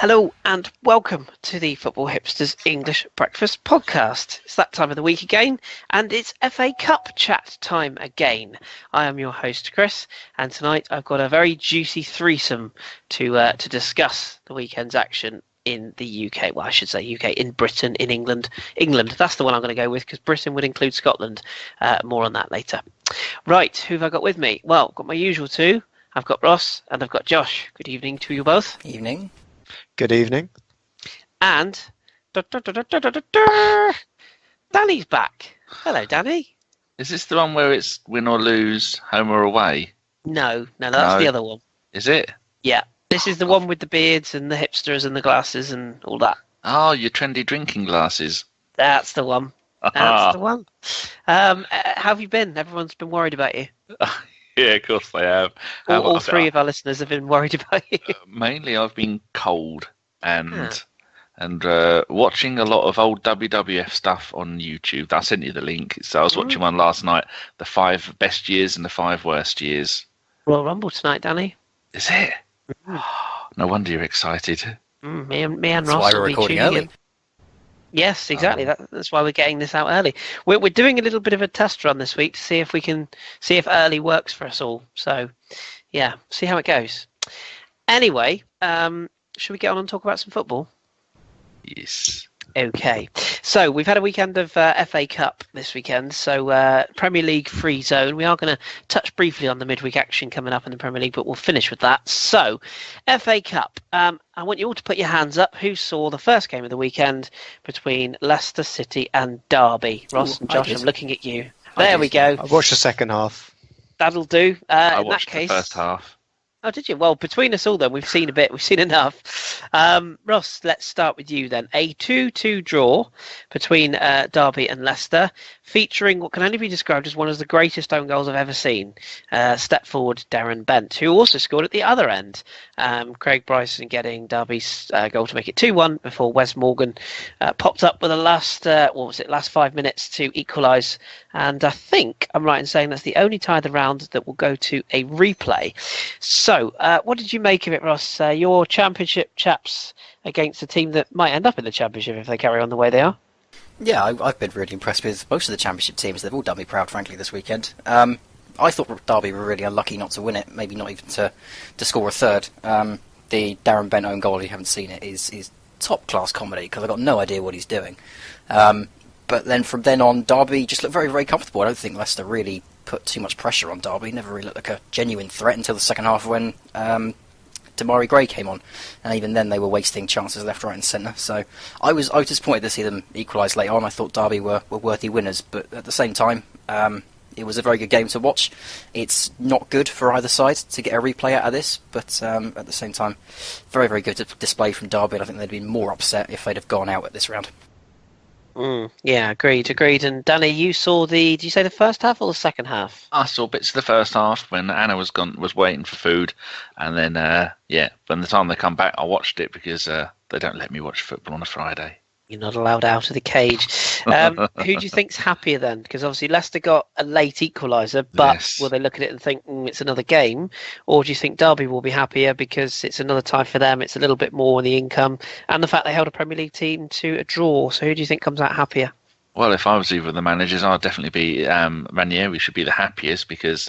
Hello and welcome to the Football Hipsters English Breakfast Podcast. It's that time of the week again, and it's FA Cup chat time again. I am your host, Kris, and tonight I've got a very juicy threesome to discuss the weekend's action in the UK. Well, I should say UK, in Britain, in England. England, that's the one I'm going to go with, because Britain would include Scotland. More on that later. Right, who have I got with me? Well, I've got my usual two. I've got Ross and I've got Josh. Good evening to you both. Evening. Good evening. And Danny's back. Hello, Danny. Is this the one where it's win or lose, home or away? No, that's the other one. Is it? Yeah, this is the one with the beards and the hipsters and the glasses and all that. Oh, your trendy drinking glasses. That's the one. That's the one. How have you been? Everyone's been worried about you. Yeah, of course they have. All three of our listeners have been worried about you. Mainly I've been cold and watching a lot of old WWF stuff on YouTube. I sent you the link. So I was watching one last night, the 5 best years and the 5 worst years. Royal Rumble tonight, Danny. Is it? No wonder you're excited. Me and That's Ross why we're will be recording tuning early. in. Yes, exactly. That's why we're getting this out early. We're doing a little bit of a test run this week to see if early works for us all. So, yeah, see how it goes. Anyway, should we get on and talk about some football? Yes. Okay, so we've had a weekend of FA Cup this weekend, so Premier League free zone. We are going to touch briefly on the midweek action coming up in the Premier League, but we'll finish with that. So, FA Cup, I want you all to put your hands up. Who saw the first game of the weekend between Leicester City and Derby? Ross and Josh, I'm looking at you. There we go. I watched the second half. That'll do. I In watched that case, the first half. Oh, did you? Well, between us all then, we've seen a bit. We've seen enough. Ross, let's start with you then. A 2-2 draw between Derby and Leicester, featuring what can only be described as one of the greatest own goals I've ever seen. Step forward Darren Bent, who also scored at the other end. Craig Bryson getting Derby's goal to make it 2-1 before Wes Morgan popped up with the last 5 minutes to equalise. And I think I'm right in saying that's the only tie of the round that will go to a replay. So, what did you make of it, Ross? Your championship chaps against a team that might end up in the championship if they carry on the way they are? Yeah, I've been really impressed with most of the championship teams. They've all done me proud, frankly, this weekend. I thought Derby were really unlucky not to win it, maybe not even to score a third. The Darren Bent own goal, if you haven't seen it, is top-class comedy, because I've got no idea what he's doing. But then from then on, Derby just looked very, very comfortable. I don't think Leicester really put too much pressure on Derby. Never really looked like a genuine threat until the second half when Damari Gray came on. And even then they were wasting chances left, right and centre. So I was disappointed to see them equalise late on. I thought Derby were worthy winners. But at the same time, it was a very good game to watch. It's not good for either side to get a replay out of this. But at the same time, very, very good display from Derby. And I think they'd been more upset if they'd have gone out at this round. Yeah, agreed. And Danny, you saw did you say the first half or the second half? I saw bits of the first half when Anna was waiting for food, and then by the time they come back, I watched it because they don't let me watch football on a Friday. You're not allowed out of the cage. Who do you think's happier then? Because obviously Leicester got a late equaliser, but Yes. will they look at it and think it's another game? Or do you think Derby will be happier because it's another tie for them, it's a little bit more on the income, and the fact they held a Premier League team to a draw? So who do you think comes out happier? Well, if I was either of the managers, I'd definitely be Ranieri should be the happiest because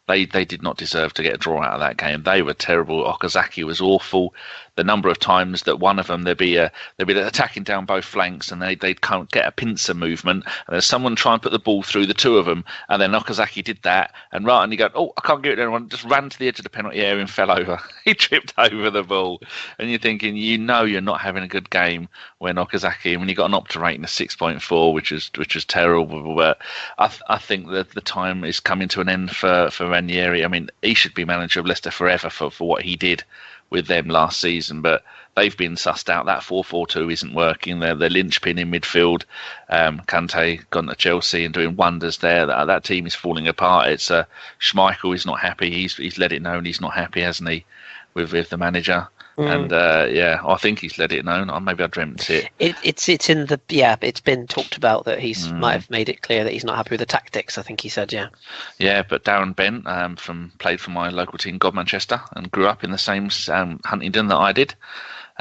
they did not deserve to get a draw out of that game. They were terrible. Okazaki was awful. The number of times that one of them they'd be attacking down both flanks and they'd can't get a pincer movement and then someone try and put the ball through the two of them and then Okazaki did that and you go, oh, I can't get it to anyone, just ran to the edge of the penalty area and fell over. He tripped over the ball and you're thinking you're not having a good game when Okazaki, when you got an Opta rating of 6.4 which is terrible, but I think that the time is coming to an end for Ranieri. I mean, he should be manager of Leicester forever for what he did with them last season, but they've been sussed out. That 4-4-2 isn't working. They're the linchpin in midfield. Kante gone to Chelsea and doing wonders there. That team is falling apart. It's Schmeichel is not happy. He's let it known he's not happy, hasn't he, with the manager? And I think he's let it known. Maybe I dreamt it. It's been talked about that he's might have made it clear that he's not happy with the tactics. I think he said, yeah. Yeah, but Darren Bent played for my local team, God Manchester, and grew up in the same Huntingdon that I did.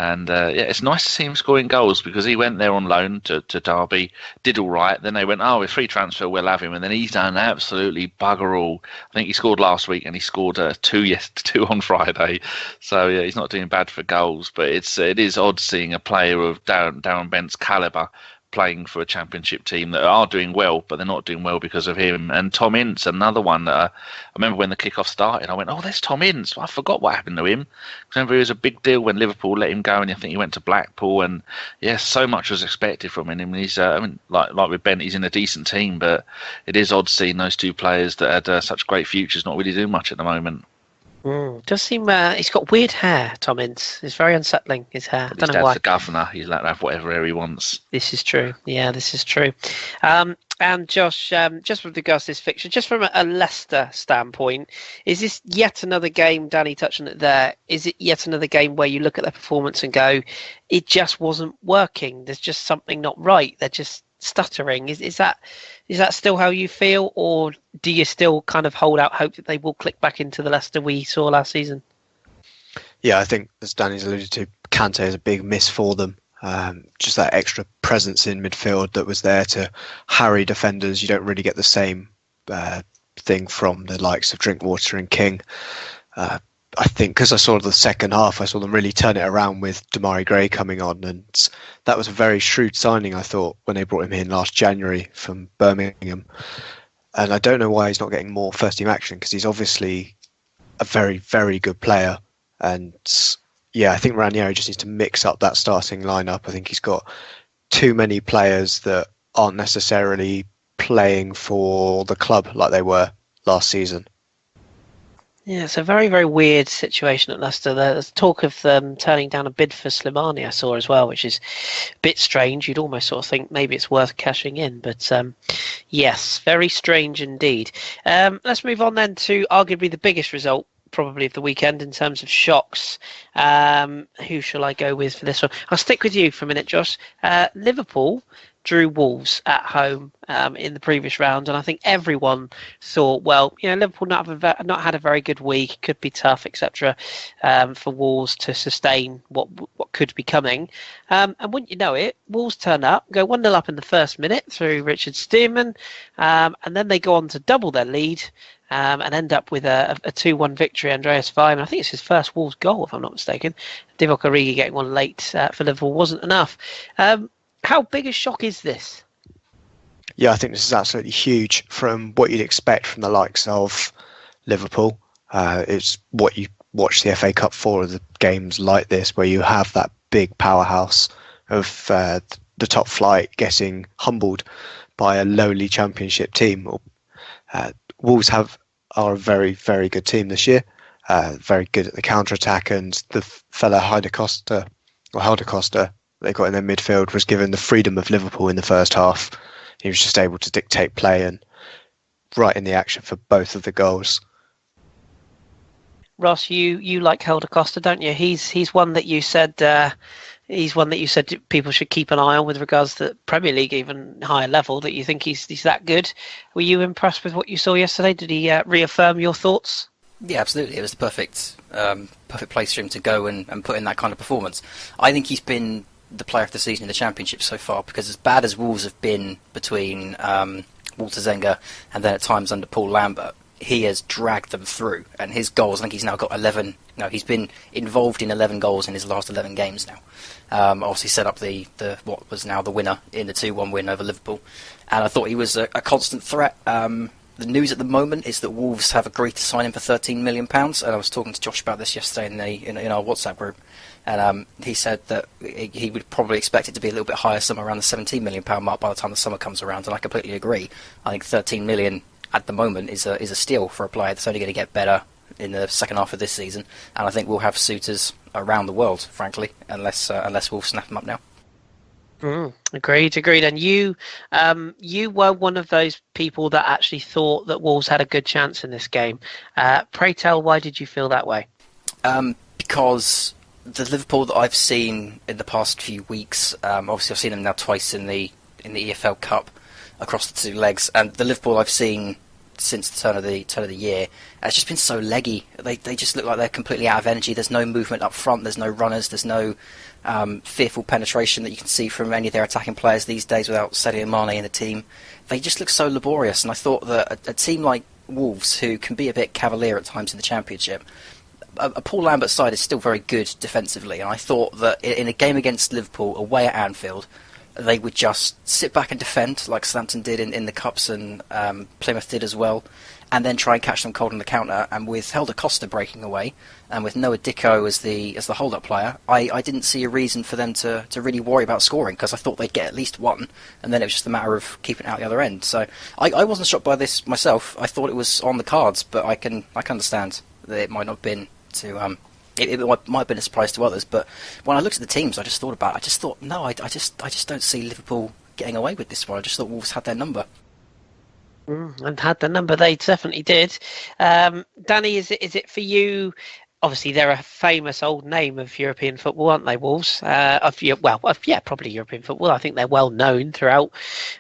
And it's nice to see him scoring goals because he went there on loan to Derby, did all right. Then they went, oh, with free transfer, we'll have him. And then he's done absolutely bugger all. I think he scored last week and he scored two on Friday. So yeah, he's not doing bad for goals. But it is odd seeing a player of Darren Bent's calibre playing for a championship team that are doing well, but they're not doing well because of him. And Tom Ince, another one that I remember when the kickoff started, I went, oh, there's Tom Ince. I forgot what happened to him. I remember it was a big deal when Liverpool let him go, and I think he went to Blackpool. And yes, so much was expected from him. He's, like with Bent, he's in a decent team, but it is odd seeing those two players that had such great futures not really doing much at the moment. Does seem he's got weird hair, Tom Ince. It's very unsettling, his hair. I don't know why. His dad's the governor. He's allowed to have whatever hair he wants. This is true. Yeah, this is true. And Josh, just with regards to this fixture, just from a Leicester standpoint, is this yet another game, Danny touched on it there, is it yet another game where you look at their performance and go, it just wasn't working, there's just something not right, they're just stuttering? Is that still how you feel, or do you still kind of hold out hope that they will click back into the Leicester we saw last season? Yeah, I think, as Danny's alluded to, Kante is a big miss for them. Just that extra presence in midfield that was there to harry defenders. You don't really get the same thing from the likes of Drinkwater and King. I think because I saw the second half, I saw them really turn it around with Damari Gray coming on, and that was a very shrewd signing, I thought, when they brought him in last January from Birmingham. And I don't know why he's not getting more first-team action, because he's obviously a very, very good player. And yeah, I think Ranieri just needs to mix up that starting lineup. I think he's got too many players that aren't necessarily playing for the club like they were last season. Yeah, it's a very, very weird situation at Leicester. There's talk of them turning down a bid for Slimani, I saw as well, which is a bit strange. You'd almost sort of think maybe it's worth cashing in. But yes, very strange indeed. Let's move on then to arguably the biggest result probably of the weekend in terms of shocks. Who shall I go with for this one? I'll stick with you for a minute, Josh. Liverpool drew Wolves at home in the previous round, and I think everyone thought, well, Liverpool not had a very good week, could be tough, etc. For Wolves to sustain what could be coming. And wouldn't you know it, Wolves turn up, go 1-0 up in the first minute through Richard Stearman, and then they go on to double their lead. And end up with a 2-1 victory. Andreas Weimann, I think it's his first Wolves goal, if I'm not mistaken. Divock Origi getting one late for Liverpool wasn't enough. How big a shock is this? Yeah, I think this is absolutely huge from what you'd expect from the likes of Liverpool. It's what you watch the FA Cup for, the games like this, where you have that big powerhouse of the top flight getting humbled by a lowly championship team. Wolves are a very, very good team this year. Very good at the counter-attack, and the fella Helder they got in their midfield was given the freedom of Liverpool in the first half. He was just able to dictate play and right in the action for both of the goals. Ross, you like Helder, don't you? He's one that you said people should keep an eye on with regards to the Premier League, even higher level. That you think he's that good. Were you impressed with what you saw yesterday? Did he reaffirm your thoughts? Yeah, absolutely. It was the perfect place for him to go and put in that kind of performance. I think he's been the player of the season in the Championship so far, because as bad as Wolves have been between Walter Zenga and then at times under Paul Lambert, he has dragged them through, and his goals, I think he's now got 11. No, he's been involved in 11 goals in his last 11 games now. Obviously set up the what was now the winner in the 2-1 win over Liverpool, and I thought he was a constant threat. The news at the moment is that Wolves have agreed to sign him for £13 million, and I was talking to Josh about this yesterday in our WhatsApp group, and he said that he would probably expect it to be a little bit higher, somewhere around the £17 million mark by the time the summer comes around, and I completely agree. I think 13 million at the moment is a steal for a player that's only going to get better in the second half of this season, and I think we'll have suitors around the world, frankly, unless Wolves snap him up now. Agreed. And you were one of those people that actually thought that Wolves had a good chance in this game. Pray tell, why did you feel that way? Because the Liverpool that I've seen in the past few weeks, obviously I've seen them now twice in the EFL Cup across the two legs, and the Liverpool I've seen since the turn of the year, it's just been so leggy. They just look like they're completely out of energy. There's no movement up front. There's no runners. There's no fearful penetration that you can see from any of their attacking players these days without Sadio Mane in the team. They just look so laborious, and I thought that a team like Wolves, who can be a bit cavalier at times in the Championship, a Paul Lambert side is still very good defensively, and I thought that in a game against Liverpool away at Anfield, they would just sit back and defend like Southampton did in the Cups, and Plymouth did as well, and then try and catch them cold on the counter. And with Helder Costa breaking away, and with Noah Dicko as the hold-up player, I didn't see a reason for them to really worry about scoring, because I thought they'd get at least one, and then it was just a matter of keeping it out the other end. So I wasn't shocked by this myself. I thought it was on the cards, but I can understand that it might not have been to... It might have been a surprise to others, but when I looked at the teams, I just thought, no, I just don't see Liverpool getting away with this one. I just thought Wolves had their number. And had the number, they definitely did. Danny, is it for you? Obviously, they're a famous old name of European football, aren't they, Wolves? Probably European football. I think they're well known throughout,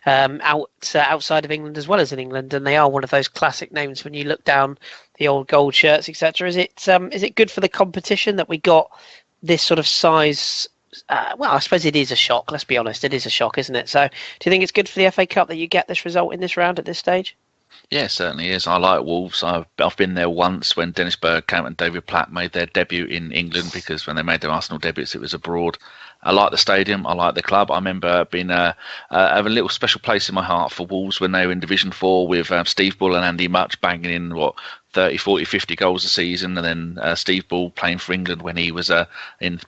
outside of England as well as in England, and they are one of those classic names when you look down the old gold shirts, etc. Is it good for the competition that we got this sort of size? I suppose it is a shock. Let's be honest, it is a shock, isn't it? So, do you think it's good for the FA Cup that you get this result in this round at this stage? Yeah, it certainly is. I like Wolves. I've been there once when Dennis Bergkamp and David Platt made their debut in England, because when they made their Arsenal debuts, it was abroad. I like the stadium. I like the club. I remember being have a little special place in my heart for Wolves when they were in Division 4 with Steve Bull and Andy Much banging in 30, 40, 50 goals a season, and then Steve Bull playing for England when he was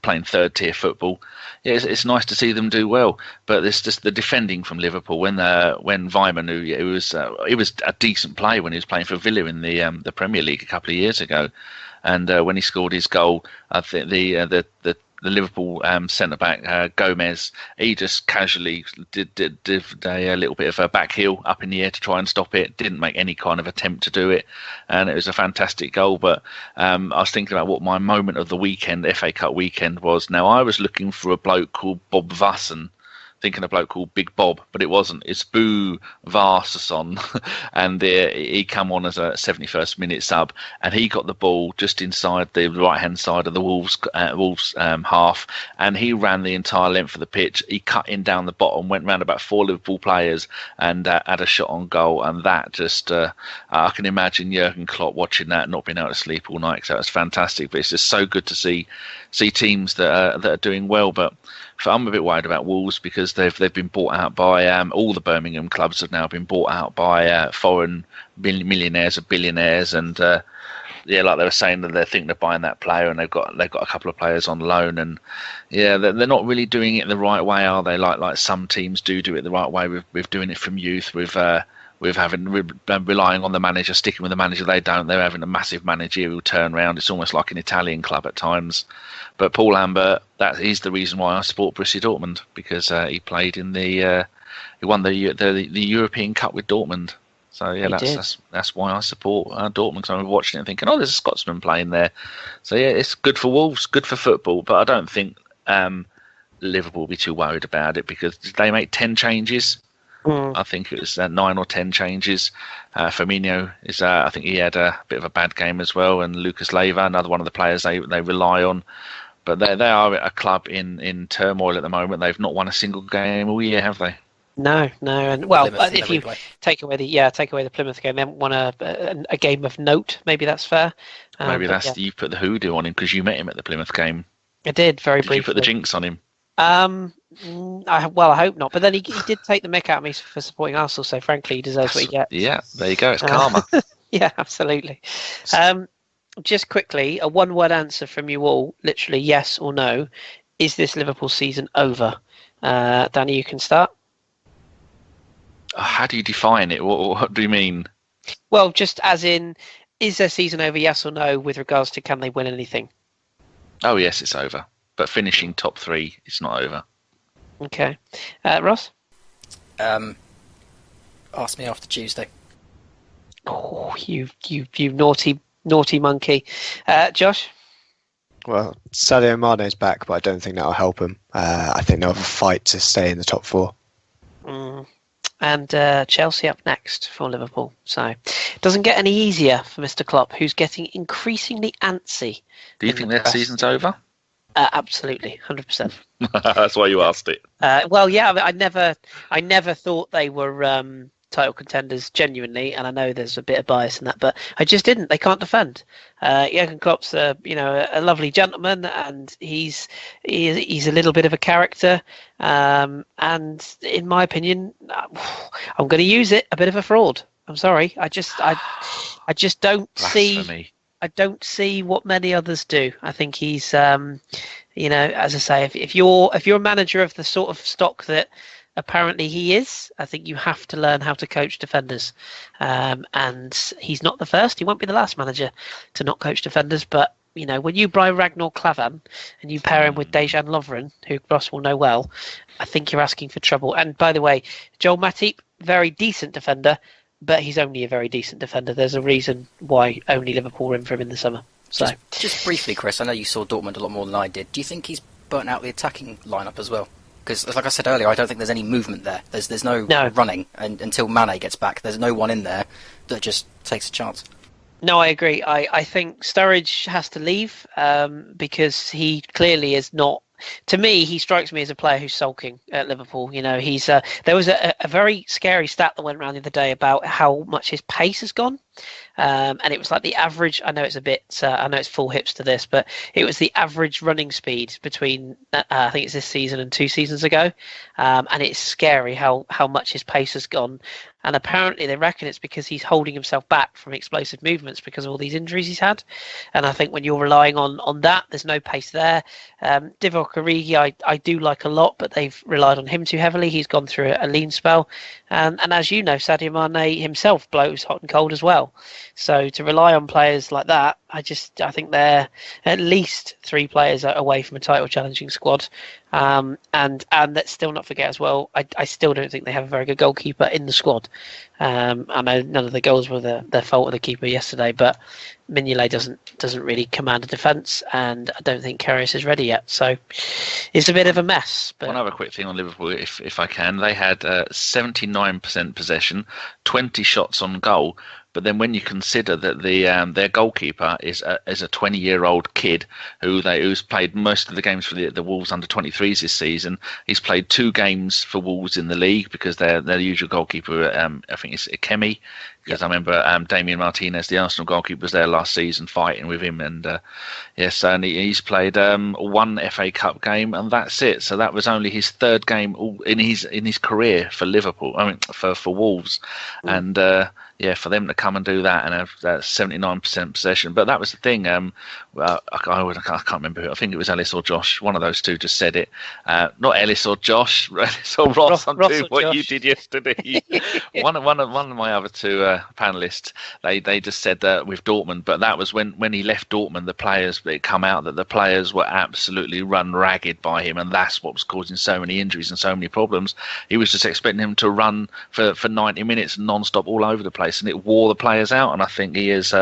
playing third tier football. Yeah, it's nice to see them do well, but it's just the defending from Liverpool when Weimann, he was a decent player when he was playing for Villa in the Premier League a couple of years ago, and when he scored his goal, I think the Liverpool centre-back, Gomez, he just casually did a little bit of a back heel up in the air to try and stop it. Didn't make any kind of attempt to do it. And it was a fantastic goal. But I was thinking about what my moment of the weekend, FA Cup weekend, was. Now, I was looking for a bloke called Bob Vasson, thinking a bloke called Big Bob, but it wasn't. It's Boo Varsason, and he come on as a 71st minute sub, and he got the ball just inside the right-hand side of the Wolves half, and he ran the entire length of the pitch. He cut in down the bottom, went round about 4 Liverpool players, and had a shot on goal, and that just I can imagine Jurgen Klopp watching that, not being able to sleep all night, because that was fantastic. But it's just so good to see teams that are doing well. But I'm a bit worried about Wolves, because they've been bought out by all the Birmingham clubs have now been bought out by foreign millionaires or billionaires, and like they were saying, that they think they're buying that player, and they've got a couple of players on loan, and they're not really doing it the right way, are they? Like some teams do it the right way with doing it from youth, with relying on the manager, sticking with the manager. They don't. They're having a massive managerial turnaround. It's almost like an Italian club at times. But Paul Lambert, that is the reason why I support Borussia Dortmund, because he played in he won the European Cup with Dortmund. So yeah, that's why I support Dortmund. Because I'm watching it and thinking, there's a Scotsman playing there. So yeah, it's good for Wolves, good for football. But I don't think Liverpool will be too worried about it, because they make 10 changes. I think it was 9 or 10 changes. Firmino I think he had a bit of a bad game as well, and Lucas Leiva, another one of the players they rely on. But they are a club in turmoil at the moment. They've not won a single game all year, have they? No, and if you take away the Plymouth game, they haven't won a game of note. Maybe that's fair. You put the hoodoo on him because you met him at the Plymouth game. I did very briefly. You put the jinx on him. I hope not. But then he did take the mick out of me for supporting Arsenal. So frankly, he deserves what he gets. Yeah, there you go. It's karma. Yeah, absolutely. Just quickly, a one-word answer from you all, literally yes or no. Is this Liverpool season over? Danny, you can start. How do you define it? What do you mean? Well, just as in, is their season over, yes or no, with regards to can they win anything? Oh, yes, it's over. But finishing top 3, it's not over. Okay. Ross? Ask me after Tuesday. Oh, you naughty monkey. Josh? Well, Sadio Mane's back, but I don't think that'll help him. I think they'll have a fight to stay in the top 4. And Chelsea up next for Liverpool. So it doesn't get any easier for Mr. Klopp, who's getting increasingly antsy. Do you think their season's over? Absolutely, 100%. That's why you asked it. Well, yeah, I mean, I never thought they were title contenders genuinely, and I know there's a bit of bias in that, but I just didn't. They can't defend. Jurgen Klopp's a lovely gentleman, and he's a little bit of a character, and in my opinion, I'm going to use it, a bit of a fraud. I'm sorry. I just don't Blasphemy. see. I don't see what many others do. I think he's, as I say, if you're a manager of the sort of stock that apparently he is, I think you have to learn how to coach defenders. And he's not the first. He won't be the last manager to not coach defenders. But when you buy Ragnar Klavan and you pair him with Dejan Lovren, who Ross will know well, I think you're asking for trouble. And by the way, Joel Matip, very decent defender. But he's only a very decent defender. There's a reason why only Liverpool were in for him in the summer. So, just briefly, Chris, I know you saw Dortmund a lot more than I did. Do you think he's burnt out the attacking lineup as well? Because, like I said earlier, I don't think there's any movement there. There's no running, and until Mane gets back, there's no one in there that just takes a chance. No, I agree. I think Sturridge has to leave because he clearly is not. To me, he strikes me as a player who's sulking at Liverpool. He's there was a very scary stat that went around the other day about how much his pace has gone. And it was like the average. I know it's a bit. I know it's full hips to this, but it was the average running speed between. I think it's this season and 2 seasons ago, and it's scary how much his pace has gone. And apparently they reckon it's because he's holding himself back from explosive movements because of all these injuries he's had. And I think when you're relying on that, there's no pace there. Divock Origi, I do like a lot, but they've relied on him too heavily. He's gone through a lean spell. And as you know, Sadio Mane himself blows hot and cold as well. So to rely on players like that, I think they're at least 3 players away from a title challenging squad. And let's still not forget as well, I still don't think they have a very good goalkeeper in the squad. I know none of the goals were their fault of the keeper yesterday, but Mignolet doesn't really command a defence, and I don't think Karius is ready yet. So it's a bit of a mess. But one other quick thing on Liverpool, if I can, they had 79% possession, 20 shots on goal. But then when you consider that their goalkeeper is a 20-year-old kid who's played most of the games for the Wolves under 23s this season, he's played 2 games for Wolves in the league because their usual goalkeeper, I think it's Ikemi, because I remember Damien Martinez, the Arsenal goalkeeper, was there last season fighting with him, and and he's played 1 FA Cup game, and that's it. So that was only his 3rd game in his career for Liverpool. I mean for Wolves, and. For them to come and do that and have that 79% possession. But that was the thing. I can't remember who. I think it was Ellis or Josh. One of those two just said it. Not Ellis or Josh. Ellis or Ross. I'm doing what Josh. You did yesterday. one of my other 2 panelists. They just said that with Dortmund. But that was when he left Dortmund. It come out that the players were absolutely run ragged by him, and that's what was causing so many injuries and so many problems. He was just expecting him to run for 90 minutes non-stop all over the place. And it wore the players out, and I think he's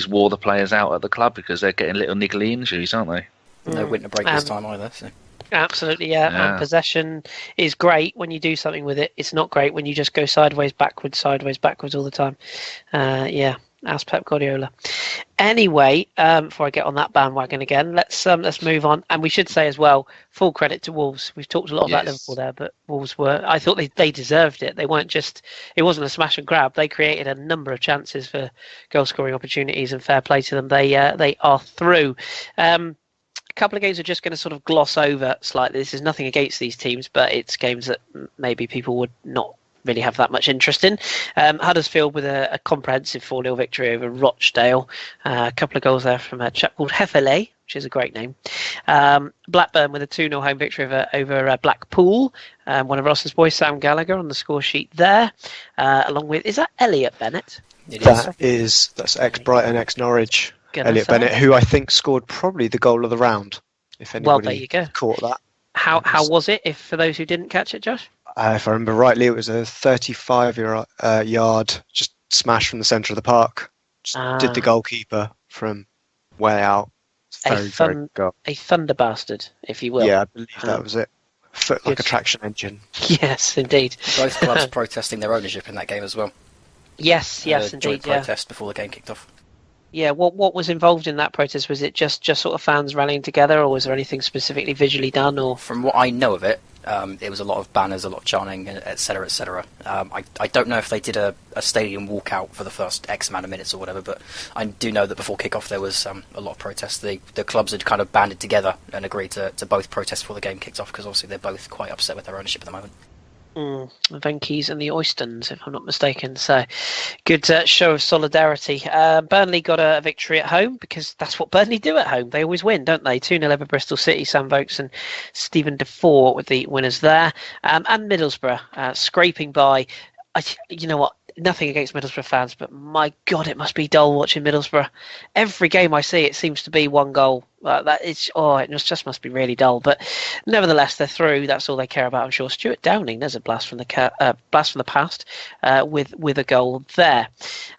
wore the players out at the club because they're getting little niggly injuries, aren't they? No winter break this time either. So. Absolutely, yeah. And possession is great when you do something with it. It's not great when you just go sideways, backwards all the time. Ask Pep Guardiola. Anyway, before I get on that bandwagon again, let's move on. And we should say as well, full credit to Wolves. We've talked a lot about Liverpool there, but Wolves I thought they deserved it. They weren't just, it wasn't a smash and grab. They created a number of chances for goal scoring opportunities, and fair play to them. They are through. A couple of games we're just going to sort of gloss over slightly. This is nothing against these teams, but it's games that maybe people would not really have that much interest in. Huddersfield with a comprehensive 4-0 victory over Rochdale. A couple of goals there from a chap called Hefele, which is a great name. Blackburn with a 2-0 home victory over Blackpool. One of Ross's boys, Sam Gallagher, on the score sheet there. Along with, is that Elliot Bennett? That's ex-Brighton, ex-Norwich. Elliot Bennett, who I think scored probably the goal of the round. If anybody there you go. Caught that. How was it, for those who didn't catch it, Josh? If I remember rightly, it was a 35-yard just smash from the centre of the park. Just did the goalkeeper from way out. Very goal. A thunder bastard, if you will. Yeah, I believe that was it. Foot like a traction engine. Yes, indeed. Both clubs protesting their ownership in that game as well. Yes, indeed. Joint protest before the game kicked off. Yeah, what was involved in that protest? Was it just sort of fans rallying together, or was there anything specifically visually done? Or From what I know of it, it was a lot of banners, a lot of chanting, etc., etc. I don't know if they did a stadium walkout for the first X amount of minutes or whatever, but I do know that before kickoff there was a lot of protests. The clubs had kind of banded together and agreed to both protest before the game kicked off, because obviously they're both quite upset with their ownership at the moment. the Venkeys and the Oystons, if I'm not mistaken. So, good show of solidarity. Burnley got a victory at home, because that's what Burnley do at home. They always win, don't they? 2-0 over Bristol City. Sam Vokes and Stephen Defoe with the winners there. And Middlesbrough scraping by. You know what? Nothing against Middlesbrough fans, but my God, it must be dull watching Middlesbrough. Every game I see, it seems to be one goal. It just must be really dull. But nevertheless, they're through. That's all they care about, I'm sure. Stuart Downing, there's a blast from the past with a goal there.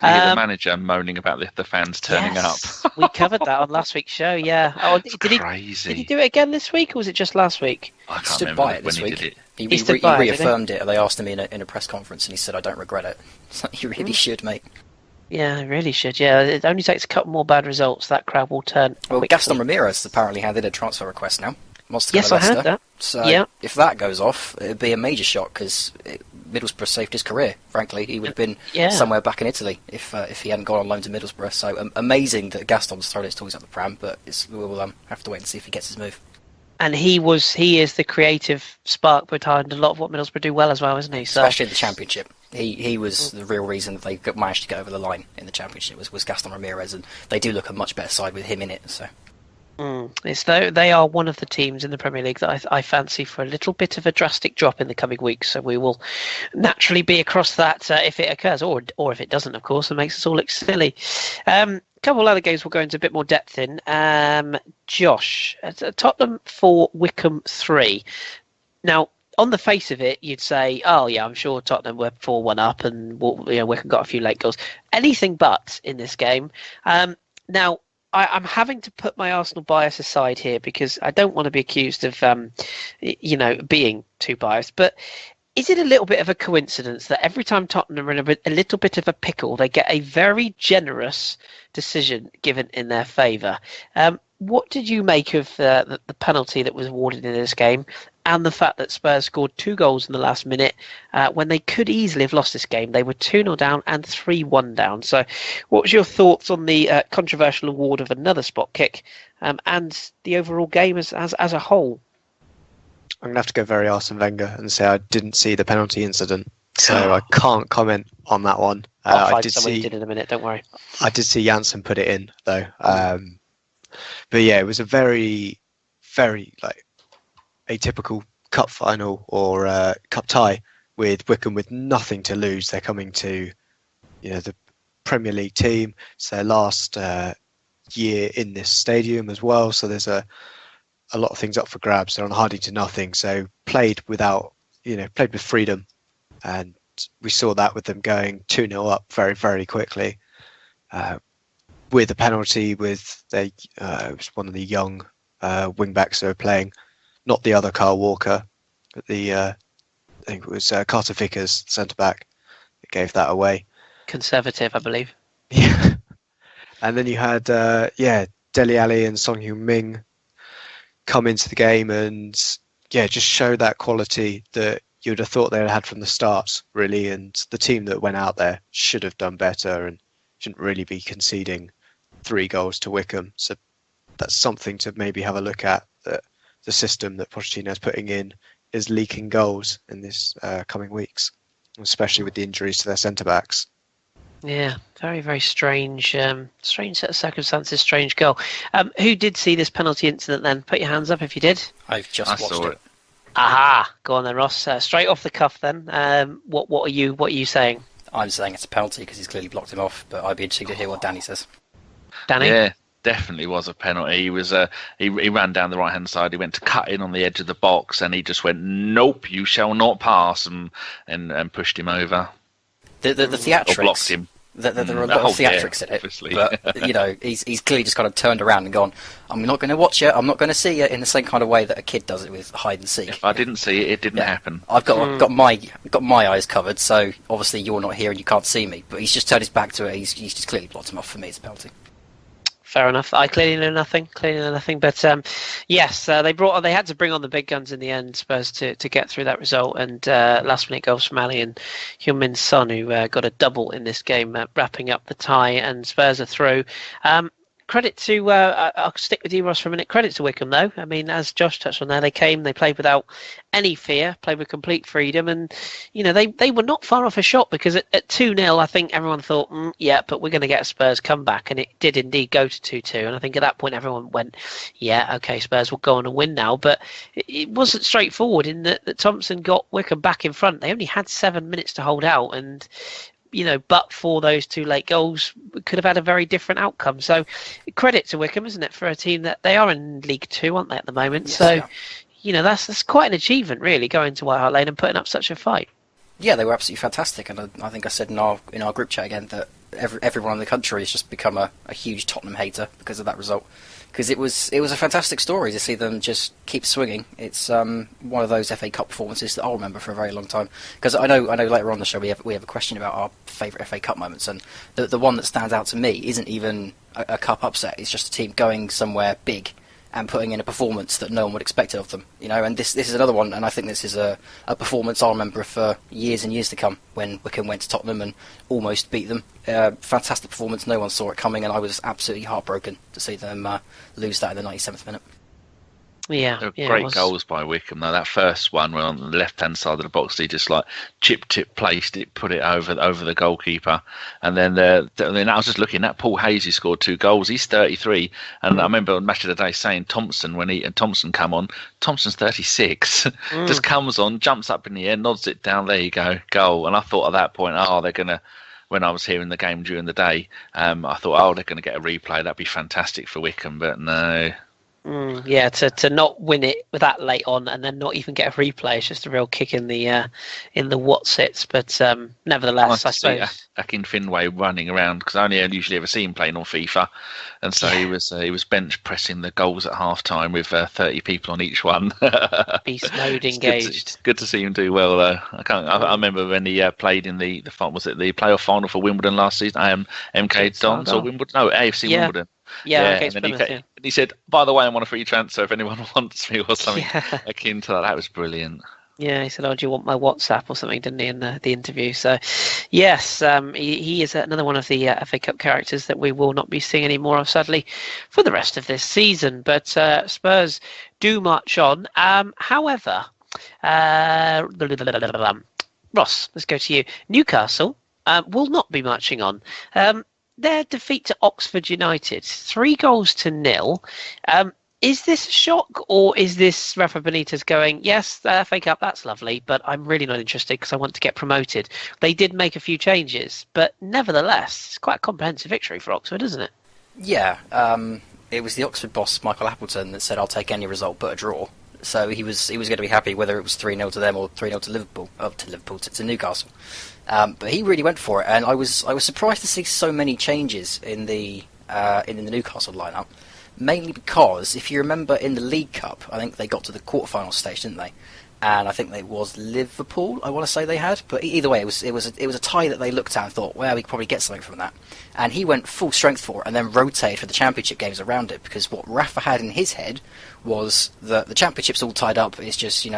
The manager moaning about the fans turning up. We covered that on last week's show. Yeah. Oh, crazy. Did he do it again this week, or was it just last week? I can't stood remember by it when this he week. did it. He reaffirmed it. They asked him in a press conference, and he said, "I don't regret it." So you really should, mate. Yeah, it really should. Yeah, it only takes a couple more bad results. That crowd will turn. Well, quickly. Gaston Ramirez apparently handed a transfer request now. Wants to go Yes, to I Leicester. heard that. So Yeah. if that goes off, it'd be a major shock, because Middlesbrough saved his career. Frankly, he would have been somewhere back in Italy if he hadn't gone on loan to Middlesbrough. So amazing that Gaston's thrown his toys up the pram, but we'll have to wait and see if he gets his move. And he is the creative spark behind a lot of what Middlesbrough do well as well, isn't he? So, especially in the Championship. He was the real reason that they managed to get over the line in the Championship was Gaston Ramirez, and they do look a much better side with him in it. So it's they are one of the teams in the Premier League that I fancy for a little bit of a drastic drop in the coming weeks. So we will naturally be across that if it occurs, or if it doesn't, of course, and makes us all look silly. Couple of other games we'll go into a bit more depth in. Josh, Tottenham 4, Wickham 3. Now, on the face of it, you'd say, oh yeah, I'm sure Tottenham were 4-1 up, and Wickham got a few late goals. Anything but in this game. Now, I'm having to put my Arsenal bias aside here, because I don't want to be accused of, being too biased. But is it a little bit of a coincidence that every time Tottenham are in a little bit of a pickle, they get a very generous decision given in their favour? What did you make of the penalty that was awarded in this game, and the fact that Spurs scored 2 goals in the last minute when they could easily have lost this game? They were 2-0 down and 3-1 down. So what was your thoughts on the controversial award of another spot kick and the overall game as a whole? I'm going to have to go very Arsene Wenger and say I didn't see the penalty incident, so I can't comment on that one. I'll find someone who did in a minute, don't worry. I did see Janssen put it in, though. But yeah, it was a very, very atypical cup final or cup tie with Wickham with nothing to lose. They're coming to, the Premier League team. It's their last year in this stadium as well, so there's a lot of things up for grabs. They're on hardly to nothing, so played with freedom, and we saw that with them going 2-0 up very, very quickly. With a penalty, with it was one of the young wing backs they were playing, not the other Kyle Walker, but I think it was Carter Vickers, centre back, that gave that away. Conservative, I believe. Yeah, and then you had Dele Alli and Son Heung-min come into the game and just show that quality that you'd have thought they had from the start, really. And the team that went out there should have done better and shouldn't really be conceding 3 goals to Wickham. So that's something to maybe have a look at, that the system that Pochettino is putting in is leaking goals in this coming weeks, especially with the injuries to their centre-backs. Yeah, very, very strange set of circumstances, strange goal. Who did see this penalty incident then? Put your hands up if you did. I've just watched it. Aha! Go on then, Ross. Straight off the cuff then. What are you saying? I'm saying it's a penalty because he's clearly blocked him off, but I'd be interested to hear what Danny says. Danny? Yeah, definitely was a penalty. He was he ran down the right hand side. He went to cut in on the edge of the box, and he just went, "Nope, you shall not pass," and pushed him over. The theatrics. Or blocked him. There are a lot of theatrics in it, obviously. But he's clearly just kind of turned around and gone, "I'm not going to watch it. I'm not going to see it," in the same kind of way that a kid does it with hide and seek. If I didn't see it, it didn't happen. I've got my eyes covered, so obviously you're not here and you can't see me. But he's just turned his back to it. He's just clearly blocked him off. For me, it's a penalty. Fair enough. I clearly know nothing. But yes, they had to bring on the big guns in the end, Spurs, to get through that result. And last minute goals from Ali and Heung-min Son, who got a double in this game, wrapping up the tie. And Spurs are through. Credit to, I'll stick with you, Ross, for a minute. Credit to Wickham, though. I mean, as Josh touched on there, they played without any fear, played with complete freedom. And, they were not far off a shot, because at 2-0, I think everyone thought, yeah, but we're going to get a Spurs comeback. And it did indeed go to 2-2. And I think at that point, everyone went, yeah, okay, Spurs will go on and win now. But it wasn't straightforward in that Thompson got Wickham back in front. They only had 7 minutes to hold out. And but for those 2 late goals, we could have had a very different outcome. So credit to Wickham, isn't it, for a team that they are in League Two, aren't they, at the moment? Yes, so, yeah. That's quite an achievement, really, going to White Hart Lane and putting up such a fight. Yeah, they were absolutely fantastic, and I think I said in our group chat again that everyone in the country has just become a huge Tottenham hater because of that result. Because it was a fantastic story to see them just keep swinging. It's one of those FA Cup performances that I'll remember for a very long time. Because I know later on the show we have a question about our favourite FA Cup moments, and the one that stands out to me isn't even a cup upset. It's just a team going somewhere big and putting in a performance that no one would expect of them, And this is another one, and I think this is a performance I'll remember for years and years to come. When Wickham went to Tottenham and almost beat them, fantastic performance. No one saw it coming, and I was absolutely heartbroken to see them lose that in the 97th minute. Yeah, great goals by Wickham. Though that first one, when on the left-hand side of the box, he just chip placed it, put it over the goalkeeper, and then I was just looking at Paul Hayes, who scored 2 goals. He's 33, and I remember on Match of the Day saying Thompson Thompson come on. Thompson's 36, just comes on, jumps up in the air, nods it down. There you go, goal. And I thought at that point, they're gonna. When I was hearing the game during the day, I thought, they're going to get a replay. That'd be fantastic for Wickham, but no. To not win it with that late on and then not even get a replay is just a real kick in the whatsits. But nevertheless, I suppose back in Finway running around, because I only usually ever see him playing on FIFA, and so he was bench pressing the goals at half time with 30 people on each one. Beast mode engaged. Good to see him do well though. I remember when he played in the playoff final for Wimbledon last season. MK Dons or Wimbledon? No, AFC Wimbledon. Yeah, and then he said, by the way, I'm on a free transfer if anyone wants me, or something akin to that. That was brilliant. Yeah, he said, do you want my WhatsApp or something, didn't he, in the interview? So, yes, he is another one of the FA Cup characters that we will not be seeing any more of, sadly, for the rest of this season. But Spurs do march on. However, Ross, let's go to you. Newcastle will not be marching on. Their defeat to Oxford United, 3-0. Is this a shock, or is this Rafa Benitez going, yes, the FA Cup, that's lovely, but I'm really not interested because I want to get promoted? They did make a few changes, but nevertheless, it's quite a comprehensive victory for Oxford, isn't it? Yeah, it was the Oxford boss, Michael Appleton, that said, I'll take any result but a draw. So he was going to be happy whether it was 3-0 to them or 3-0 to Newcastle. But he really went for it, and I was surprised to see so many changes in the Newcastle lineup. Mainly because, if you remember, in the League Cup, I think they got to the quarterfinal stage, didn't they? And I think it was Liverpool, I want to say they had. But either way, it was a tie that they looked at and thought, well, we could probably get something from that. And he went full strength for it, and then rotated for the Championship games around it, because what Rafa had in his head was that the Championship's all tied up. It's just,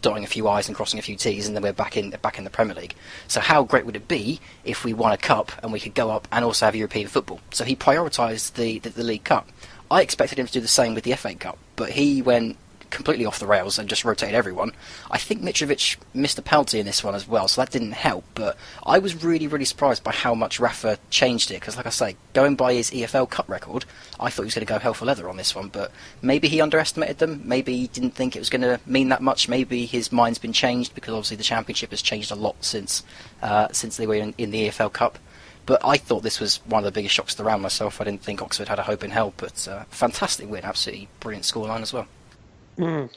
dotting a few I's and crossing a few T's, and then we're back in the Premier League. So how great would it be if we won a cup and we could go up and also have European football? So he prioritised the League Cup. I expected him to do the same with the FA Cup, but he went completely off the rails and just rotated everyone. I think Mitrovic missed a penalty in this one as well, so that didn't help, but I was really, really surprised by how much Rafa changed it, because like I say, going by his EFL Cup record, I thought he was going to go hell for leather on this one, but maybe he underestimated them, maybe he didn't think it was going to mean that much, maybe his mind's been changed, because obviously the Championship has changed a lot since they were in the EFL Cup. But I thought this was one of the biggest shocks to the round myself. I didn't think Oxford had a hope in hell, but fantastic win, absolutely brilliant scoreline as well.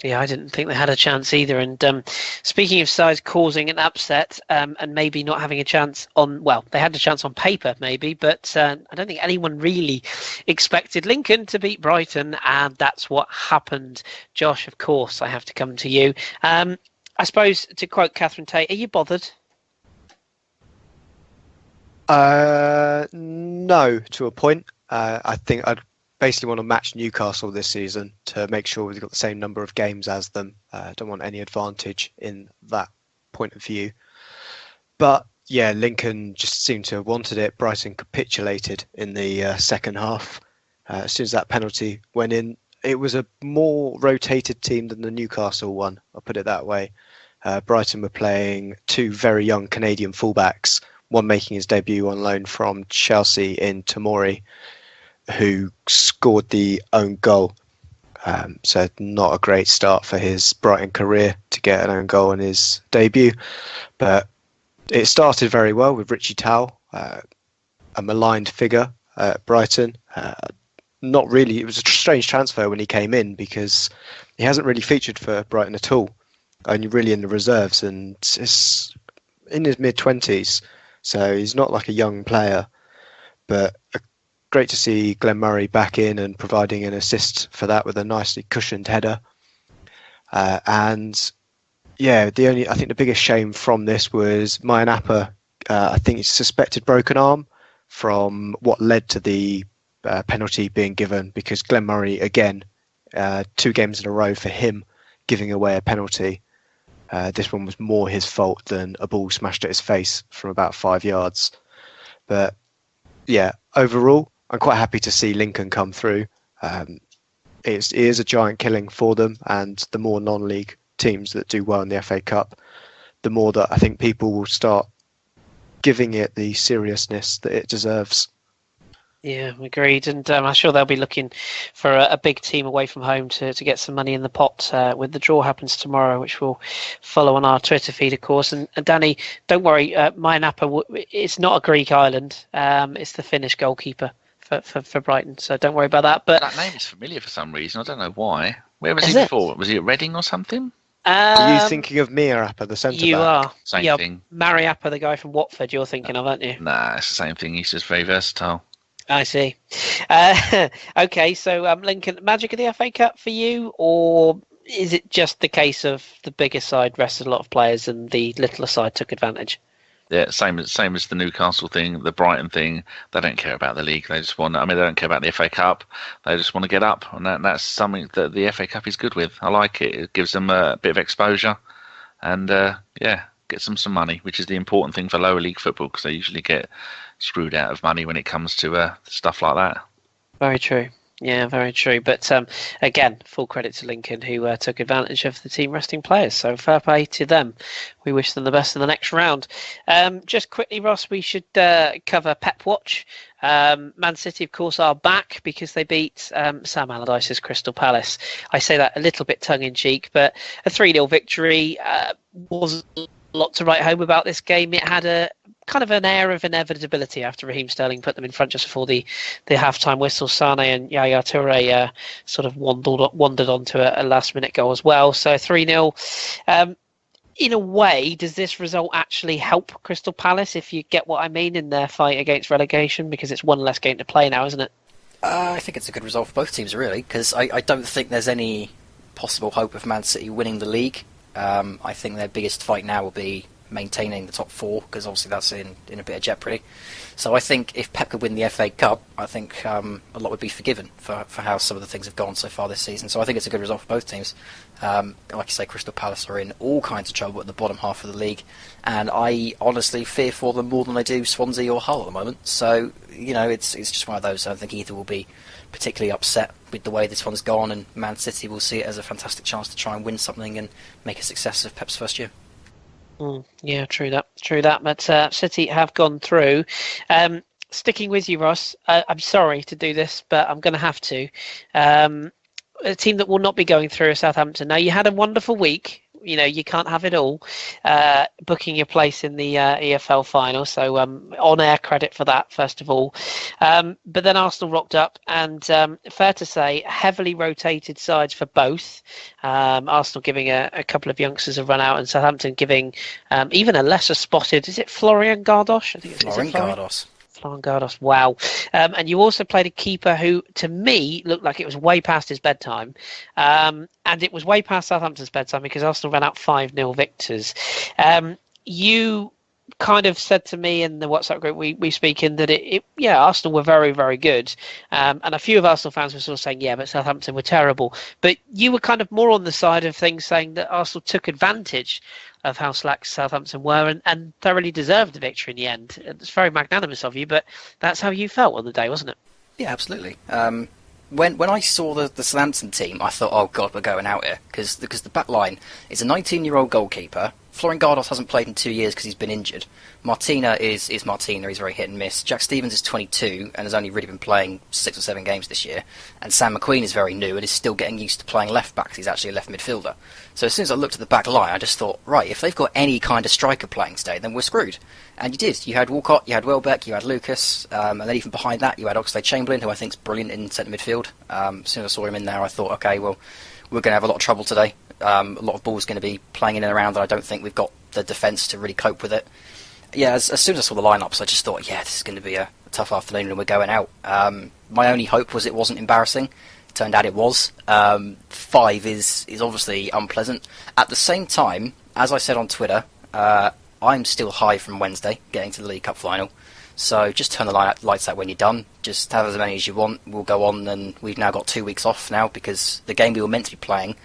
Yeah, I didn't think they had a chance either. And speaking of sides causing an upset and maybe not having a chance they had a chance on paper maybe, but I don't think anyone really expected Lincoln to beat Brighton, and that's what happened. Josh, of course, I have to come to you. I suppose, to quote Catherine Tate, are you bothered? No, to a point. I think I'd basically want to match Newcastle this season to make sure we've got the same number of games as them. Don't want any advantage in that point of view. But yeah, Lincoln just seemed to have wanted it. Brighton capitulated in the second half. As soon as that penalty went in, it was a more rotated team than the Newcastle one, I'll put it that way. Brighton were playing two very young Canadian fullbacks, one making his debut on loan from Chelsea in Tomori, who scored the own goal. So not a great start for his Brighton career to get an own goal in his debut. But it started very well with Richie Towell, a maligned figure at Brighton. Not really. It was a strange transfer when he came in because he hasn't really featured for Brighton at all, only really in the reserves, and is in his mid-20s, so he's not like a young player. But great to see Glenn Murray back in and providing an assist for that with a nicely cushioned header. And yeah, I think the biggest shame from this was Mayan Appa. I think he's suspected broken arm from what led to the penalty being given, because Glenn Murray, again, 2 games in a row for him giving away a penalty. This one was more his fault than a ball smashed at his face from about 5 yards. But yeah, overall, I'm quite happy to see Lincoln come through. It is a giant killing for them, and the more non-league teams that do well in the FA Cup, the more that I think people will start giving it the seriousness that it deserves. Yeah, agreed. And I'm sure they'll be looking for a big team away from home to get some money in the pot when the draw happens tomorrow, which we'll follow on our Twitter feed, of course. And Danny, don't worry, Mayan Appa, it's not a Greek island. It's the Finnish goalkeeper for Brighton, so don't worry about that. But that name is familiar for some reason. I don't know why. Where was he before? Was he at Reading or something? Are you thinking of Mia Appa, the centre back? You are. Same thing. Mari Appa, the guy from Watford, you're thinking of, aren't you? Nah, it's the same thing. He's just very versatile. I see. Okay, so Lincoln, magic of the FA Cup for you, or is it just the case of the bigger side rested a lot of players and the littler side took advantage? Yeah, same as the Newcastle thing, the Brighton thing. They don't care about the league. They just want. I mean, they don't care about the FA Cup. They just want to get up, and that's something that the FA Cup is good with. I like it. It gives them a bit of exposure, and gets them some money, which is the important thing for lower league football, because they usually get screwed out of money when it comes to stuff like that. Very true. Yeah, very true. But again, full credit to Lincoln, who took advantage of the team resting players. So fair play to them. We wish them the best in the next round. Just quickly, Ross, we should cover Pep Watch. Man City, of course, are back because they beat Sam Allardyce's Crystal Palace. I say that a little bit tongue-in-cheek, but a 3-0 victory was a lot to write home about this game. It had a kind of an air of inevitability after Raheem Sterling put them in front just before the half-time whistle. Sane and Yaya Toure sort of wandered onto a last-minute goal as well. So 3-0. In a way, does this result actually help Crystal Palace, if you get what I mean, in their fight against relegation? Because it's one less game to play now, isn't it? I think it's a good result for both teams, really, because I don't think there's any possible hope of Man City winning the league. I think their biggest fight now will be maintaining the top 4, because obviously that's in a bit of jeopardy. So I think if Pep could win the FA Cup, I think a lot would be forgiven for how some of the things have gone so far this season. So I think it's a good result for both teams. Like you say, Crystal Palace are in all kinds of trouble at the bottom half of the league, and I honestly fear for them more than I do Swansea or Hull at the moment. So, it's just one of those. I don't think either will be particularly upset with the way this one's gone, and Man City will see it as a fantastic chance to try and win something and make a success of Pep's first year. Yeah, true that. But City have gone through. Sticking with you, Ross, I'm sorry to do this, but I'm going to have to. A team that will not be going through is Southampton. Now, you had a wonderful week. You can't have it all. Booking your place in the EFL final, so on-air credit for that, first of all. But then Arsenal rocked up, and fair to say, heavily rotated sides for both. Arsenal giving a couple of youngsters a run out, and Southampton giving even a lesser spotted, is it Florian Gardosh? I think Florian Gardosh. Florian Gardosh, wow. And you also played a keeper who, to me, looked like it was way past his bedtime. And it was way past Southampton's bedtime because Arsenal ran out 5-0 victors. You kind of said to me in the WhatsApp group we speak in that Arsenal were very, very good. And a few of Arsenal fans were sort of saying, yeah, but Southampton were terrible. But you were kind of more on the side of things saying that Arsenal took advantage of how slack Southampton were and thoroughly deserved the victory in the end. It's very magnanimous of you, but that's how you felt on the day, wasn't it? Yeah, absolutely. When I saw the Southampton team, I thought, oh God, we're going out here. Because the back line is a 19-year-old goalkeeper. Florian Gardos hasn't played in 2 years because he's been injured. Martina is Martina, he's very hit and miss. Jack Stevens is 22 and has only really been playing 6 or 7 games this year. And Sam McQueen is very new and is still getting used to playing left back because he's actually a left midfielder. So as soon as I looked at the back line, I just thought, right, if they've got any kind of striker playing today, then we're screwed. And you did. You had Walcott, you had Welbeck, you had Lucas, and then even behind that you had Oxlade-Chamberlain, who I think is brilliant in centre midfield. As soon as I saw him in there, I thought, okay, well, we're going to have a lot of trouble today. A lot of balls going to be playing in and around, and I don't think we've got the defence to really cope with it. Yeah, as soon as I saw the lineups, I just thought, yeah, this is going to be a tough afternoon and we're going out. My only hope was it wasn't embarrassing. It turned out it was. 5 is obviously unpleasant. At the same time, as I said on Twitter, I'm still high from Wednesday, getting to the League Cup final. So just turn the lights out when you're done. Just have as many as you want. We'll go on, and we've now got 2 weeks off now because the game we were meant to be playing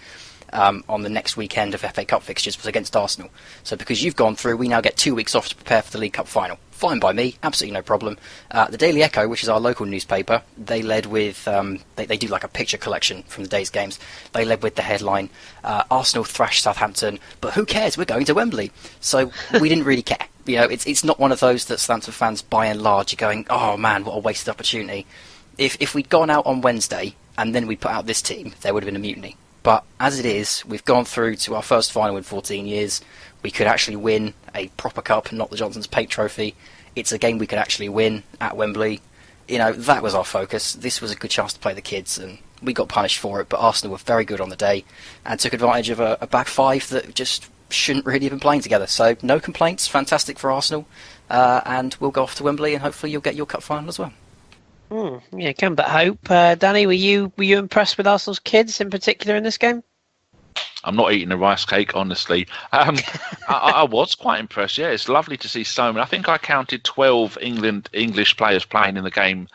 on the next weekend of FA Cup fixtures was against Arsenal. So because you've gone through, we now get 2 weeks off to prepare for the League Cup final. Fine by me, absolutely no problem. The Daily Echo, which is our local newspaper, they led with, they do like a picture collection from the day's games. They led with the headline, Arsenal thrashed Southampton, but who cares, we're going to Wembley. So we didn't really care. You know, it's not one of those that Southampton fans, by and large, are going, oh man, what a wasted opportunity. If we'd gone out on Wednesday and then we put out this team, there would have been a mutiny. But as it is, we've gone through to our first final in 14 years. We could actually win a proper cup, not the Johnson's Paint Trophy. It's a game we could actually win at Wembley. You know, that was our focus. This was a good chance to play the kids, and we got punished for it. But Arsenal were very good on the day and took advantage of a back 5 that just shouldn't really have been playing together. So no complaints. Fantastic for Arsenal. And we'll go off to Wembley, and hopefully you'll get your cup final as well. Yeah, can but hope. Danny, were you impressed with Arsenal's kids in particular in this game? I'm not eating a rice cake, honestly. I was quite impressed. Yeah, it's lovely to see so many. I think I counted 12 English players playing in the game,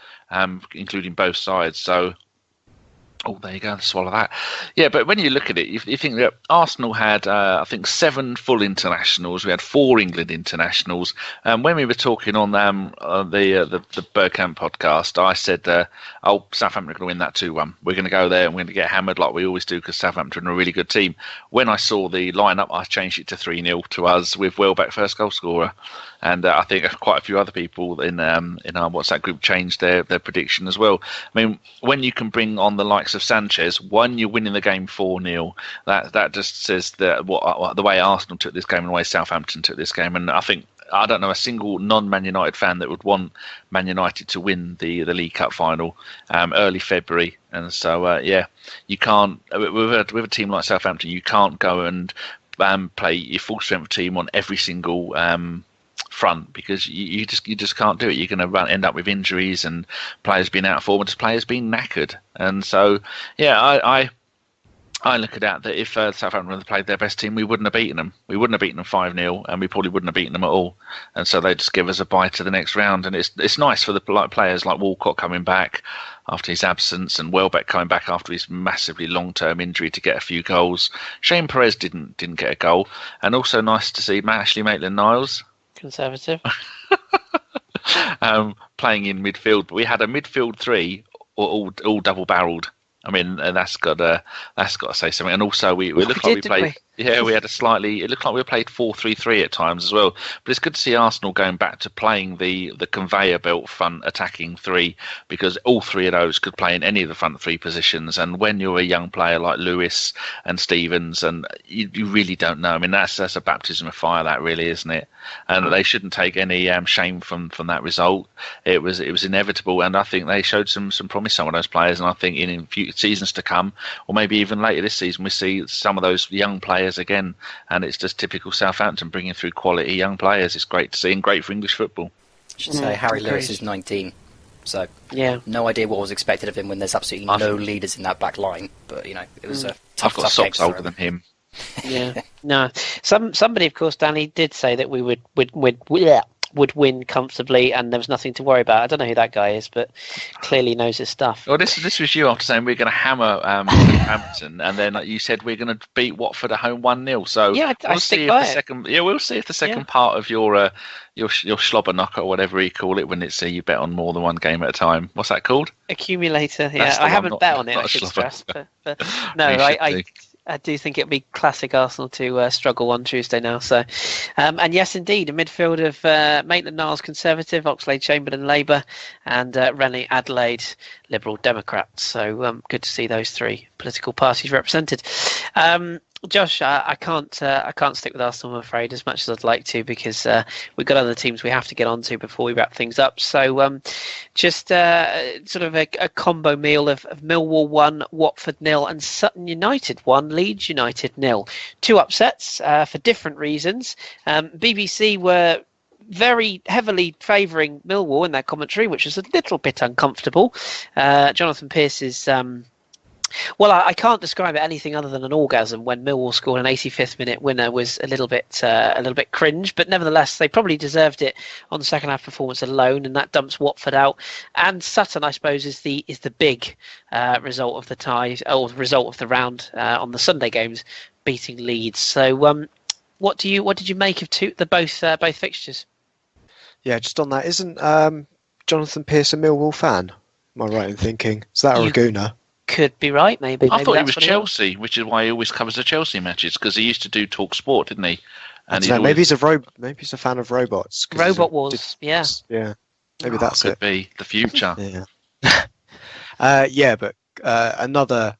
including both sides. So, oh, there you go. Swallow that. Yeah, but when you look at it, you think that Arsenal had, I think, 7 full internationals. We had 4 England internationals. When we were talking on the Bergkamp podcast, I said, Southampton are going to win that 2-1. We're going to go there and we're going to get hammered like we always do because Southampton are a really good team. When I saw the lineup, I changed it to 3-0 to us with Welbeck first goal scorer. And I think quite a few other people in our WhatsApp group changed their prediction as well. I mean, when you can bring on the likes of Sanchez, one, you're winning the game 4-0. That just says that the way Arsenal took this game and the way Southampton took this game. And I don't know a single non-Man United fan that would want Man United to win the League Cup final early February. And so, you can't, with a team like Southampton, you can't go and play your full strength team on every single front because you just can't do it. You're going to end up with injuries and players being out of form and just players being knackered. And so, I look at that if Southampton had played their best team, we wouldn't have beaten them. We wouldn't have beaten them 5-0, and we probably wouldn't have beaten them at all. And so they just give us a bye to the next round. And it's nice for the players like Walcott coming back after his absence and Welbeck coming back after his massively long-term injury to get a few goals. Shane Perez didn't get a goal, and also nice to see Ashley Maitland-Niles. Conservative. Playing in midfield, but we had a midfield 3 all double-barreled. I mean, that's got to say something. And also, we looked like we played. Yeah, we had it looked like we played 4-3-3 at times as well. But it's good to see Arsenal going back to playing the conveyor belt front attacking 3 because all 3 of those could play in any of the front 3 positions. And when you're a young player like Lewis and Stevens, and you really don't know. I mean, that's a baptism of fire, that really, isn't it? And they shouldn't take any shame from that result. It was inevitable, and I think they showed some promise, some of those players. And I think in future seasons to come, or maybe even later this season, we see some of those young players again, and it's just typical Southampton bringing through quality young players. It's great to see and great for English football. I should say Harry Lewis is 19, so no idea what was expected of him when there's absolutely no leaders in that back line. But it was a tough. I've got socks game older than him. Yeah, no. Somebody, of course, Danny did say that we would win comfortably, and there was nothing to worry about. I don't know who that guy is, but clearly knows his stuff. Well, this was you after saying we're going to hammer Wolverhampton, and then you said we're going to beat Watford at home 1-0. So Yeah, I we'll stick see if by the it. second. Yeah, we'll see if the second part of your slobber knocker or whatever you call it when it's you bet on more than one game at a time. What's that called? Accumulator. That's Yeah, the I one, haven't bet on it. not I a should slobber. stress, but no, You should do. I do think it'll be classic Arsenal to struggle on Tuesday now. So, and yes, indeed, a midfield of Maitland-Niles Conservative, Oxlade-Chamberlain Labour, and Rennie Adelaide Liberal Democrats. So good to see those three political parties represented. Josh, I can't stick with Arsenal, I'm afraid, as much as I'd like to, because we've got other teams we have to get onto before we wrap things up. So just sort of a combo meal of Millwall 1, Watford 0, and Sutton United 1, Leeds United 0. Two upsets for different reasons. BBC were very heavily favouring Millwall in their commentary, which was a little bit uncomfortable. Jonathan Pearce's well, I can't describe it anything other than an orgasm when Millwall scored an 85th minute winner was a little bit cringe, but nevertheless they probably deserved it on the second half performance alone, and that dumps Watford out. And Sutton, I suppose, is the big result of the tie or result of the round on the Sunday games, beating Leeds. So, what did you make of both fixtures? Yeah, just on that, isn't Jonathan Pearce a Millwall fan? Am I right in thinking? Is that a Raguna? Could be right, maybe. I thought he that's was what Chelsea, which is why he always covers the Chelsea matches, because he used to do Talk Sport, didn't he? And maybe he's a fan of robots. Robot Wars, yeah. Yeah, maybe that's could it. be the future. Yeah. Yeah, but another.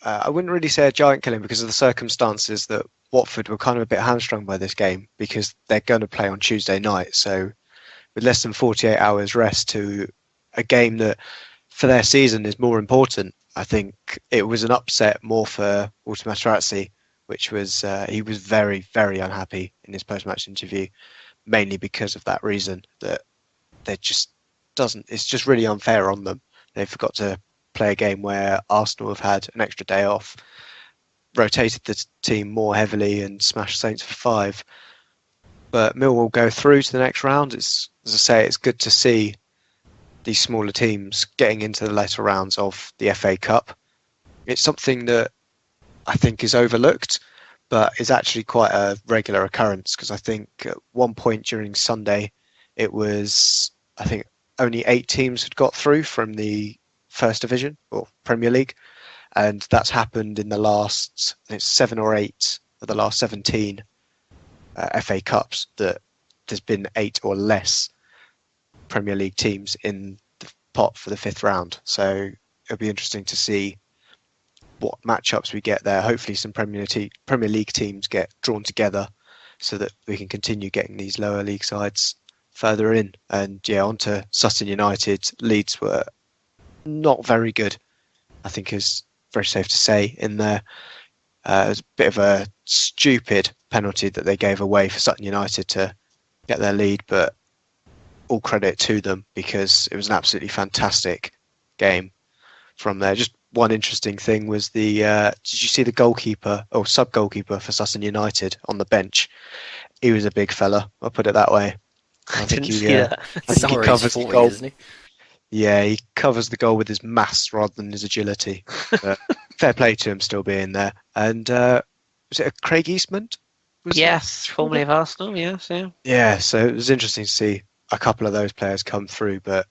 I wouldn't really say a giant killing because of the circumstances that Watford were kind of a bit hamstrung by this game because they're going to play on Tuesday night. So with less than 48 hours rest to a game that for their season is more important. I think it was an upset more for Walter Materazzi, which was he was very, very unhappy in his post-match interview, mainly because of that reason that they just doesn't. It's just really unfair on them. They forgot to play a game where Arsenal have had an extra day off, rotated the team more heavily, and smashed Saints for 5. But Millwall go through to the next round. It's, as I say, it's good to see these smaller teams getting into the later rounds of the FA Cup. It's something that I think is overlooked, but is actually quite a regular occurrence because I think at one point during Sunday, it was, I think, only 8 teams had got through from the First Division or Premier League, and that's happened in the last, I think it's 7 or 8 of the last 17 FA Cups that there's been 8 or less Premier League teams in the pot for the 5th round. So it'll be interesting to see what matchups we get there. Hopefully some Premier League teams get drawn together so that we can continue getting these lower league sides further in. And yeah, on to Sutton United. Leeds were not very good, I think is very safe to say in there. It was a bit of a stupid penalty that they gave away for Sutton United to get their lead, but all credit to them because it was an absolutely fantastic game from there. Just one interesting thing was the did you see the goalkeeper or sub goalkeeper for Sutton United on the bench? He was a big fella, I'll put it that way. I think he covers the goal. Isn't he? Yeah, he covers the goal with his mass rather than his agility. But fair play to him still being there. And was it a Craig Eastman? Yes, formerly of Arsenal, yes, yeah. Yeah, so it was interesting to see a couple of those players come through, but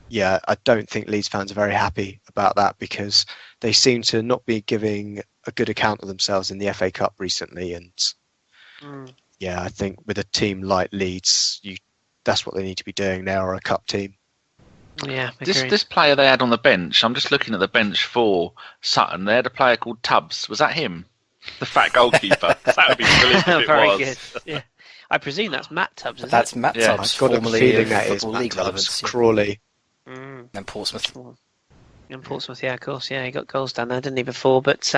yeah, I don't think Leeds fans are very happy about that because they seem to not be giving a good account of themselves in the FA Cup recently, and yeah, I think with a team like Leeds, that's what they need to be doing. They are a cup team. Yeah, this player they had on the bench, I'm just looking at the bench for Sutton. They had a player called Tubbs. Was that him? The fat goalkeeper. That would be brilliant if it very was. Good. Yeah. I presume that's Matt Tubbs, isn't That's it? Matt Yeah. Tubbs, I've got a formerly feeling of that is Football Matt League Tubbs, relevance. Crawley. And Portsmouth. In Portsmouth, yeah, of course, yeah, he got goals down there, didn't he, before? But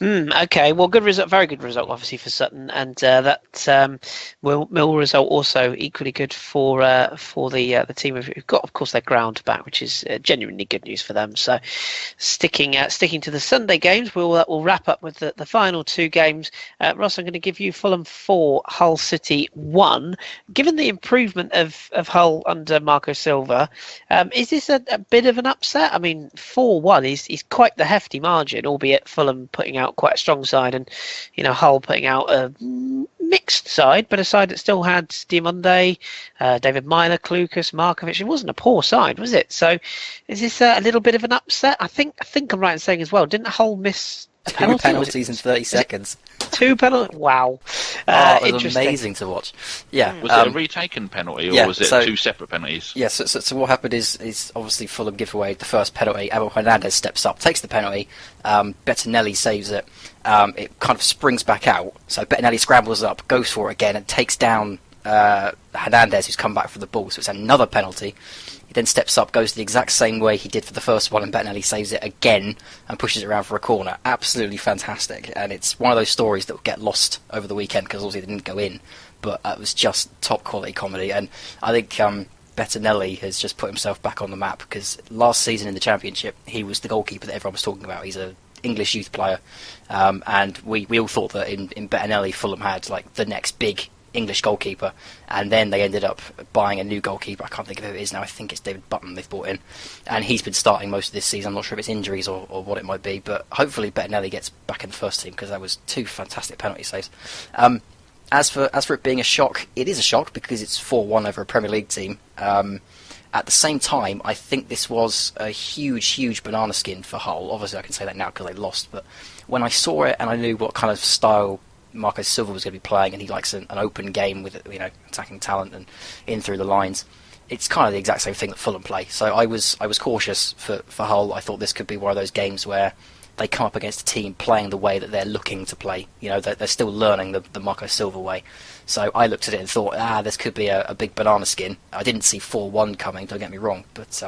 okay, well, good result, very good result, obviously for Sutton, and that Mill result also equally good for the team who've got, of course, their ground back, which is genuinely good news for them. So, sticking to the Sunday games, we'll wrap up with the final two games. Ross, I'm going to give you Fulham 4, Hull City 1. Given the improvement of Hull under Marco Silva, is this a bit of an upset? I mean, 4-1 is quite the hefty margin, albeit Fulham putting out quite a strong side, and Hull putting out a mixed side, but a side that still had Diamonde, David Myler, Klukas, Markovic. It wasn't a poor side, was it? So, is this a little bit of an upset? I think I'm right in saying as well. Didn't Hull miss a penalty? 2 penalties in 30 seconds. 2 penalties. Wow. It was amazing to watch. Yeah. Was it a retaken penalty, or was it 2 separate penalties? Yeah, so what happened is obviously Fulham give away the first penalty. Abel Hernandez steps up, takes the penalty. Bettinelli saves it. It kind of springs back out. So Bettinelli scrambles up, goes for it again, and takes down Hernandez, who's come back for the ball. So it's another penalty. He then steps up, goes the exact same way he did for the first one, and Bettinelli saves it again and pushes it around for a corner. Absolutely fantastic. And it's one of those stories that will get lost over the weekend because obviously it didn't go in. But it was just top quality comedy. And I think Bettinelli has just put himself back on the map because last season in the Championship, he was the goalkeeper that everyone was talking about. He's an English youth player. And we all thought that in Bettinelli, Fulham had like the next big English goalkeeper, and then they ended up buying a new goalkeeper. I can't think of who it is now. I think it's David Button they've brought in, and he's been starting most of this season. I'm not sure if it's injuries or what it might be, but hopefully Bettinelli gets back in the first team because that was 2 fantastic penalty saves. As for it being a shock, it is a shock because it's 4-1 over a Premier League team. At the same time, I think this was a huge banana skin for Hull. Obviously, I can say that now because they lost, but when I saw it and I knew what kind of style Marco Silva was going to be playing, and he likes an open game with attacking talent and in through the lines. It's kind of the exact same thing that Fulham play. So I was cautious for Hull. I thought this could be one of those games where they come up against a team playing the way that they're looking to play. They're still learning the Marco Silva way. So I looked at it and thought, this could be a big banana skin. I didn't see 4-1 coming, don't get me wrong, but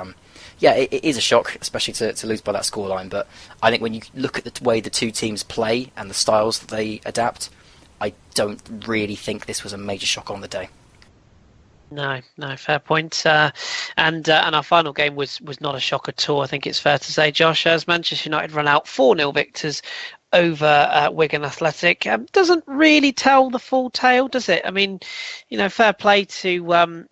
it is a shock, especially to lose by that scoreline. But I think when you look at the way the two teams play and the styles that they adapt, I don't really think this was a major shock on the day. No, fair point. And our final game was not a shock at all. I think it's fair to say, Josh, as Manchester United run out 4-0 victors over Wigan Athletic. Doesn't really tell the full tale, does it? I mean, fair play to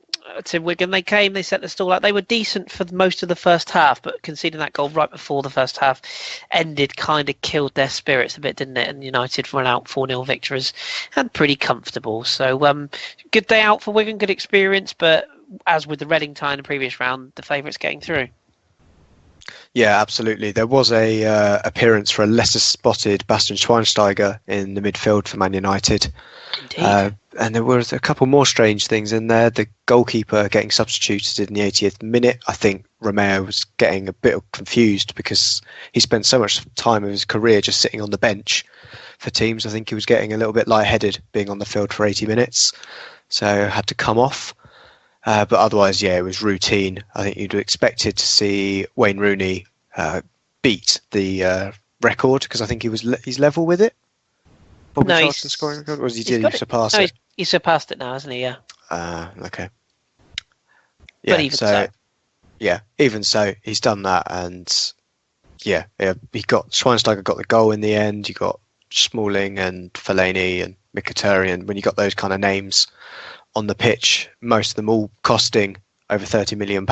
Wigan. They set the stall out. They were decent for most of the first half, but conceding that goal right before the first half ended kind of killed their spirits a bit, didn't it? And United run out 4-0 victories and pretty comfortable. So good day out for Wigan, good experience, but as with the Reading tie in the previous round, the favourites getting through. Yeah, absolutely. There was a appearance for a lesser spotted Bastian Schweinsteiger in the midfield for Man United. Indeed. And there was a couple more strange things in there. The goalkeeper getting substituted in the 80th minute. I think Romeo was getting a bit confused because he spent so much time of his career just sitting on the bench for teams. I think he was getting a little bit lightheaded being on the field for 80 minutes. So had to come off. But otherwise, it was routine. I think you'd expected to see Wayne Rooney beat the record because I think he's level with it. Bobby Charlton scoring record, or did he surpass it? He surpassed it now, hasn't he? Yeah. Okay. Yeah, but even so, he's done that, and Schweinsteiger got the goal in the end. You got Smalling and Fellaini and Mkhitaryan. When you got those kind of names on the pitch, most of them all costing over £30 million,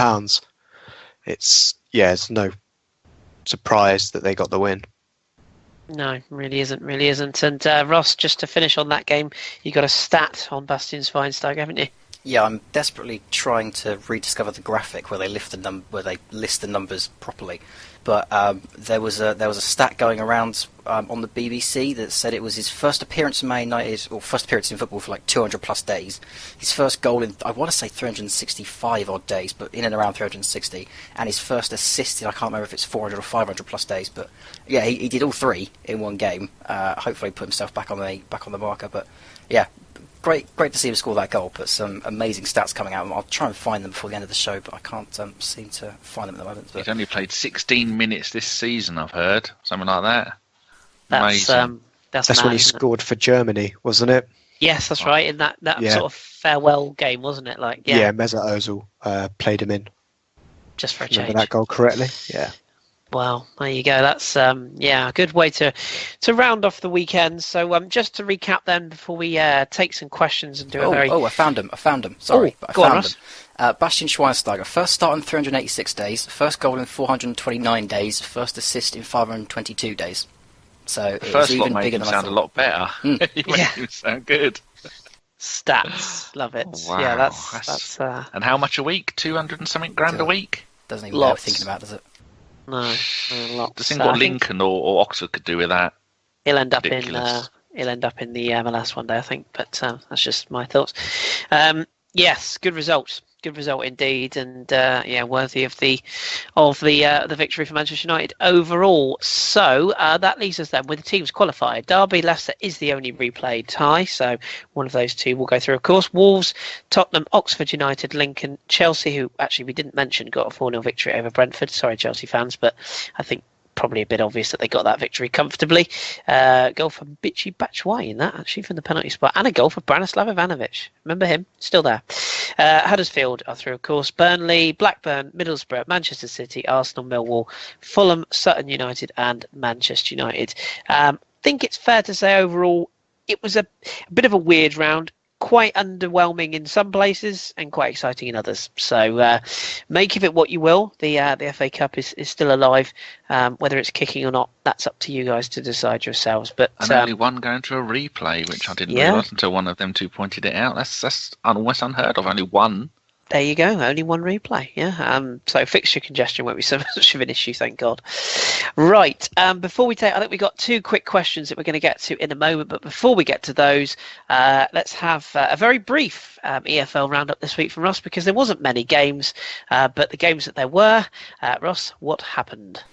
it's no surprise that they got the win. No, really isn't. And Ross, just to finish on that game, you got a stat on Bastian Schweinsteiger, haven't you? Yeah, I'm desperately trying to rediscover the graphic where they list the numbers properly. But there was a stat going around on the BBC that said it was his first appearance in Man United, or first appearance in football for like 200 plus days. His first goal in, I want to say 365 odd days, but in and around 360. And his first assist in, I can't remember if it's 400 or 500 plus days. But yeah, he did all three in one game. Hopefully put himself back on the marker. But yeah, great to see him score that goal. But some amazing stats coming out. I'll try and find them before the end of the show, but I can't seem to find them at the moment. But he's only played 16 minutes this season, I've heard. Something like that. That's Amazing. That's That's mad, when he isn't it? scored for Germany, wasn't it? Yes, that's right. In that Yeah. sort of farewell game, wasn't it? Like, Yeah, Mesut Ozil played him in. just for a Remember change. that goal correctly? Yeah. Well, there you go. That's a good way to round off the weekend. So just to recap then, before we take some questions and do a very... I found him. Sorry, but I go on, found him. Bastian Schweinsteiger, first start in 386 days, first goal in 429 days, first assist in 522 days. So The it was first lot even made bigger him than I sound a thought. lot better. You made Yeah. him sound good. Stats. Love it. Wow, Yeah, that's And how much a week? 200 and something grand a week? Doesn't even know what Lots. we're thinking about, does it? no, lots. Just think I what think Lincoln or Oxford could do with that. he'll end up Ridiculous. in the MLS one day, I think. But that's just my thoughts. Yes, good result. Good result indeed, and worthy of the victory for Manchester United overall. So that leaves us then with the teams qualified. Derby Leicester is the only replayed tie, so one of those two will go through. Of course, Wolves, Tottenham, Oxford United, Lincoln, Chelsea, who actually we didn't mention, got a 4-0 victory over Brentford. Sorry, Chelsea fans, but I think probably a bit obvious that they got that victory comfortably. Goal for Bichi Batshuayi in that, actually, from the penalty spot, and a goal for Branislav Ivanovic. Remember him? Still there. Huddersfield are through, of course. Burnley, Blackburn, Middlesbrough, Manchester City, Arsenal, Millwall, Fulham, Sutton United, and Manchester United. I think it's fair to say overall it was a bit of a weird round. Quite underwhelming in some places and quite exciting in others. So make of it what you will. The FA Cup is still alive. Whether it's kicking or not, that's up to you guys to decide yourselves. But And only one going to a replay, which I didn't realise until one of them two pointed it out. That's almost unheard of. Only one. there you go. Only one replay. Yeah. So fixture congestion won't be so much of an issue, thank God. Right. Before we take, I think we've got two quick questions that we're going to get to in a moment. But before we get to those, let's have a very brief EFL roundup this week from Ross, because there wasn't many games, but the games that there were, Ross, what happened?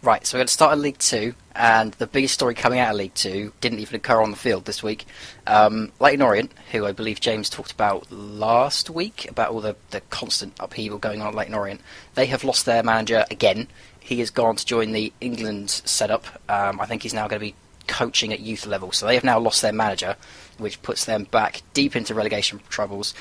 Right, so we're going to start at League 2, and the biggest story coming out of League 2 didn't even occur on the field this week. Leyton Orient, who I believe James talked about last week, about all the constant upheaval going on at Leyton Orient, they have lost their manager again. He has gone to join the England setup. I think he's now going to be coaching at youth level, so they have now lost their manager, which puts them back deep into relegation troubles.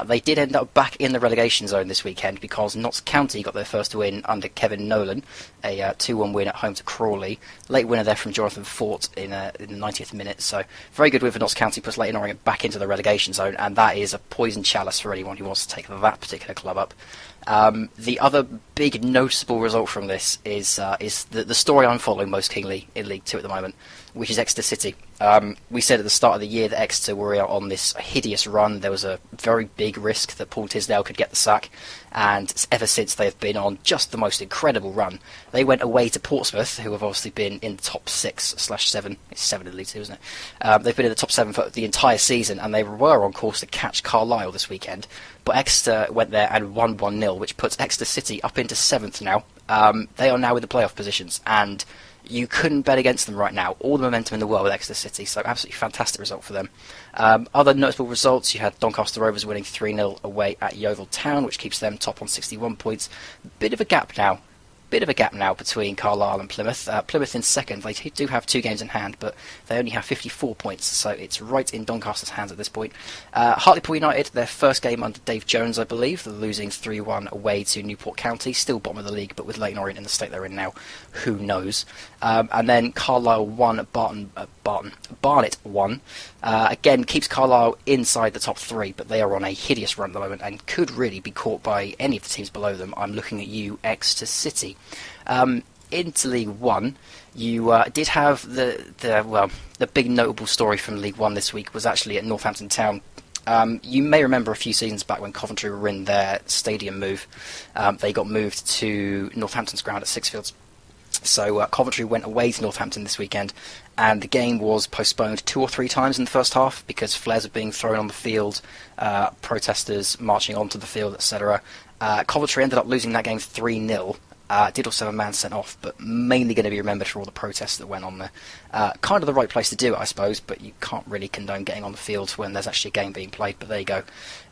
They did end up back in the relegation zone this weekend because Notts County got their first win under Kevin Nolan, a 2-1 win at home to Crawley. Late winner there from Jonathan Fort in the 90th minute. So very good win for Notts County, puts Leyton Orient back into the relegation zone, and that is a poison chalice for anyone who wants to take that particular club up. The other big noticeable result from this is the story I'm following most keenly in League 2 at the moment, which is Exeter City. We said at the start of the year that Exeter were on this hideous run. There was a very big risk that Paul Tisdale could get the sack, and ever since they have been on just the most incredible run. They went away to Portsmouth, who have obviously been in the top 6/7. It's 7 in League 2, isn't it? They've been in the top 7 for the entire season, and they were on course to catch Carlisle this weekend. But Exeter went there and won 1-0, which puts Exeter City up into 7th now. They are now in the playoff positions, and you couldn't bet against them right now. All the momentum in the world with Exeter City, so absolutely fantastic result for them. Other notable results, you had Doncaster Rovers winning 3-0 away at Yeovil Town, which keeps them top on 61 points. Bit of a gap now between Carlisle and Plymouth. Plymouth in second, they do have 2 games in hand, but they only have 54 points, so it's right in Doncaster's hands at this point. Hartlepool United, their first game under Dave Jones, I believe, they're losing 3-1 away to Newport County, still bottom of the league, but with Leyton Orient in the state they're in now, who knows. And then Carlisle 1, Barnet 1. Again, keeps Carlisle inside the top 3, but they are on a hideous run at the moment and could really be caught by any of the teams below them. I'm looking at you, Exeter City. Into League 1, you did have the big notable story from League 1 this week was actually at Northampton Town. You may remember a few seasons back when Coventry were in their stadium move. They got moved to Northampton's ground at Sixfields. So Coventry went away to Northampton this weekend, and the game was postponed 2 or 3 times in the first half because flares were being thrown on the field, protesters marching onto the field, etc. Coventry ended up losing that game 3-0. Did also have a man sent off, but mainly going to be remembered for all the protests that went on there. Kind of the right place to do it, I suppose, but you can't really condone getting on the field when there's actually a game being played, but there you go.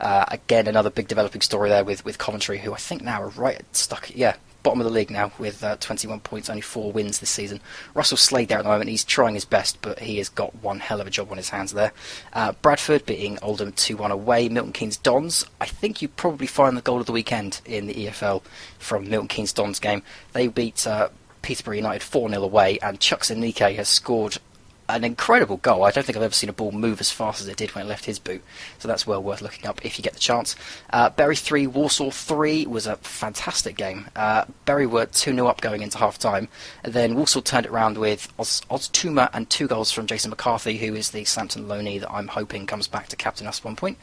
Again, another big developing story there with Coventry, who I think now are bottom of the league now with 21 points, only 4 wins this season. Russell Slade there at the moment, he's trying his best, but he has got one hell of a job on his hands there. Bradford beating Oldham 2-1 away. Milton Keynes Dons, I think you probably find the goal of the weekend in the EFL from Milton Keynes Dons game. They beat Peterborough United 4-0 away, and Chuck Zanike has scored an incredible goal. I don't think I've ever seen a ball move as fast as it did when it left his boot, so that's well worth looking up if you get the chance. Bury 3, Walsall 3 was a fantastic game. Bury were 2-0 up going into half-time, and then Walsall turned it around with Oztuma and 2 goals from Jason McCarthy, who is the Southampton loanee that I'm hoping comes back to captain us at one point.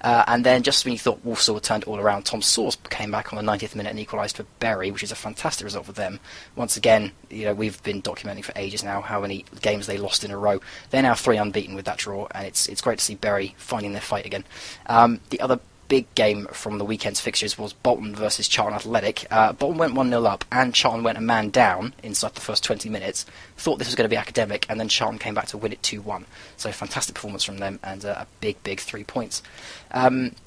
And then just when you thought Walsall had turned it all around, Tom Sauce came back on the 90th minute and equalised for Bury, which is a fantastic result for them. Once again, we've been documenting for ages now how many games they lost in a row. They're now 3 unbeaten with that draw, and it's great to see Bury finding their fight again. The other big game from the weekend's fixtures was Bolton versus Charlton Athletic. Bolton went 1-0 up, and Charlton went a man down inside the first 20 minutes. Thought this was going to be academic, and then Charlton came back to win it 2-1. So fantastic performance from them, and a big 3 points.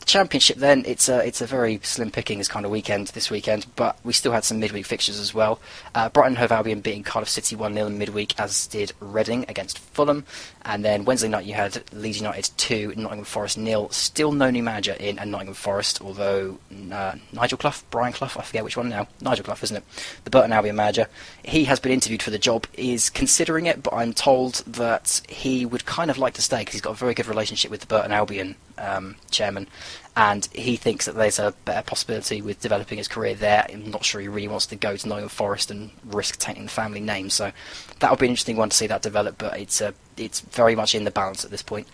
Championship then, it's a very slim pickings kind of weekend this weekend, but we still had some midweek fixtures as well. Brighton and Hove Albion beating Cardiff City 1-0 in midweek, as did Reading against Fulham. And then Wednesday night you had Leeds United 2, Nottingham Forest 0. Still no new manager in Nottingham Forest, although Brian Clough, I forget which one now. Nigel Clough, isn't it? The Burton Albion manager. He has been interviewed for the job, is considering it, but I'm told that he would kind of like to stay because he's got a very good relationship with the Burton Albion chairman, and he thinks that there's a better possibility with developing his career there. I'm not sure he really wants to go to Nottingham Forest and risk taking the family name, so that would be an interesting one to see that develop, but it's very much in the balance at this point.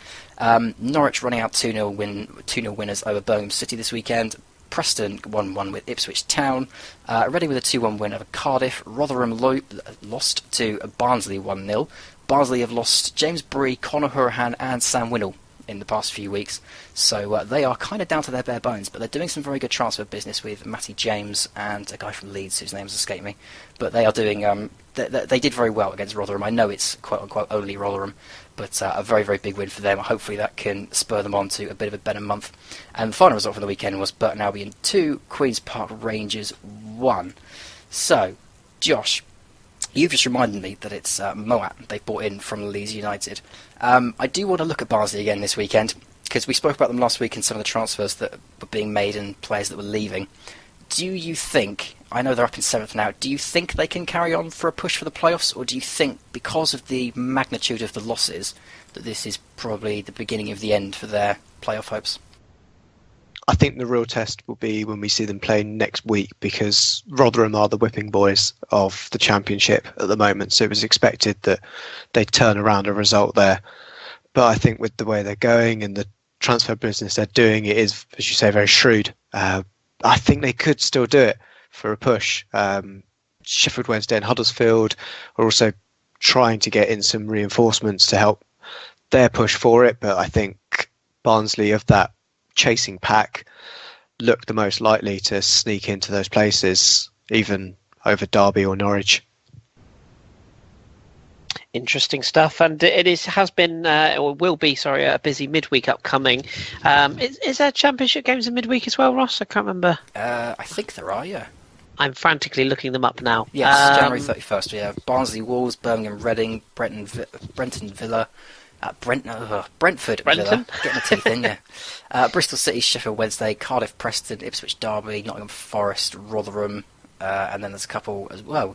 Norwich running out 2-0 winners over Birmingham City this weekend. Preston 1-1 with Ipswich Town. Reading with a 2-1 win over Cardiff. Rotherham lost to Barnsley 1-0. Barnsley have lost James Bree, Conor Hurahan and Sam Winnell in the past few weeks, so they are kind of down to their bare bones, but they're doing some very good transfer business with Matty James and a guy from Leeds whose names escape me, but they are doing they did very well against Rotherham. I know it's quote unquote only Rotherham, but a very big win for them. Hopefully that can spur them on to a bit of a better month. And the final result for the weekend was Burton Albion 2, Queen's Park Rangers 1. So Josh, you've just reminded me that it's Moat they bought in from Leeds United. I do want to look at Barnsley again this weekend, because we spoke about them last week and some of the transfers that were being made and players that were leaving. Do you think, I know they're up in 7th now, do you think they can carry on for a push for the playoffs, or do you think, because of the magnitude of the losses, that this is probably the beginning of the end for their playoff hopes? I think the real test will be when we see them play next week, because Rotherham are the whipping boys of the Championship at the moment, so it was expected that they'd turn around a result there. But I think with the way they're going and the transfer business they're doing, it is, as you say, very shrewd. I think they could still do it for a push. Sheffield Wednesday and Huddersfield are also trying to get in some reinforcements to help their push for it, but I think Barnsley, of that chasing pack, look the most likely to sneak into those places, even over Derby or Norwich. Interesting stuff, and it has been or will be, a busy midweek upcoming. Is there Championship games in midweek as well, Ross? I can't remember. I think there are, yeah. I'm frantically looking them up now. Yes, January 31st. We have Barnsley Wolves, Birmingham Reading, Brenton Villa. Brentford Villa, getting the teeth in, yeah. Bristol City, Sheffield Wednesday, Cardiff Preston, Ipswich Derby, Nottingham Forest, Rotherham, and then there's a couple as well.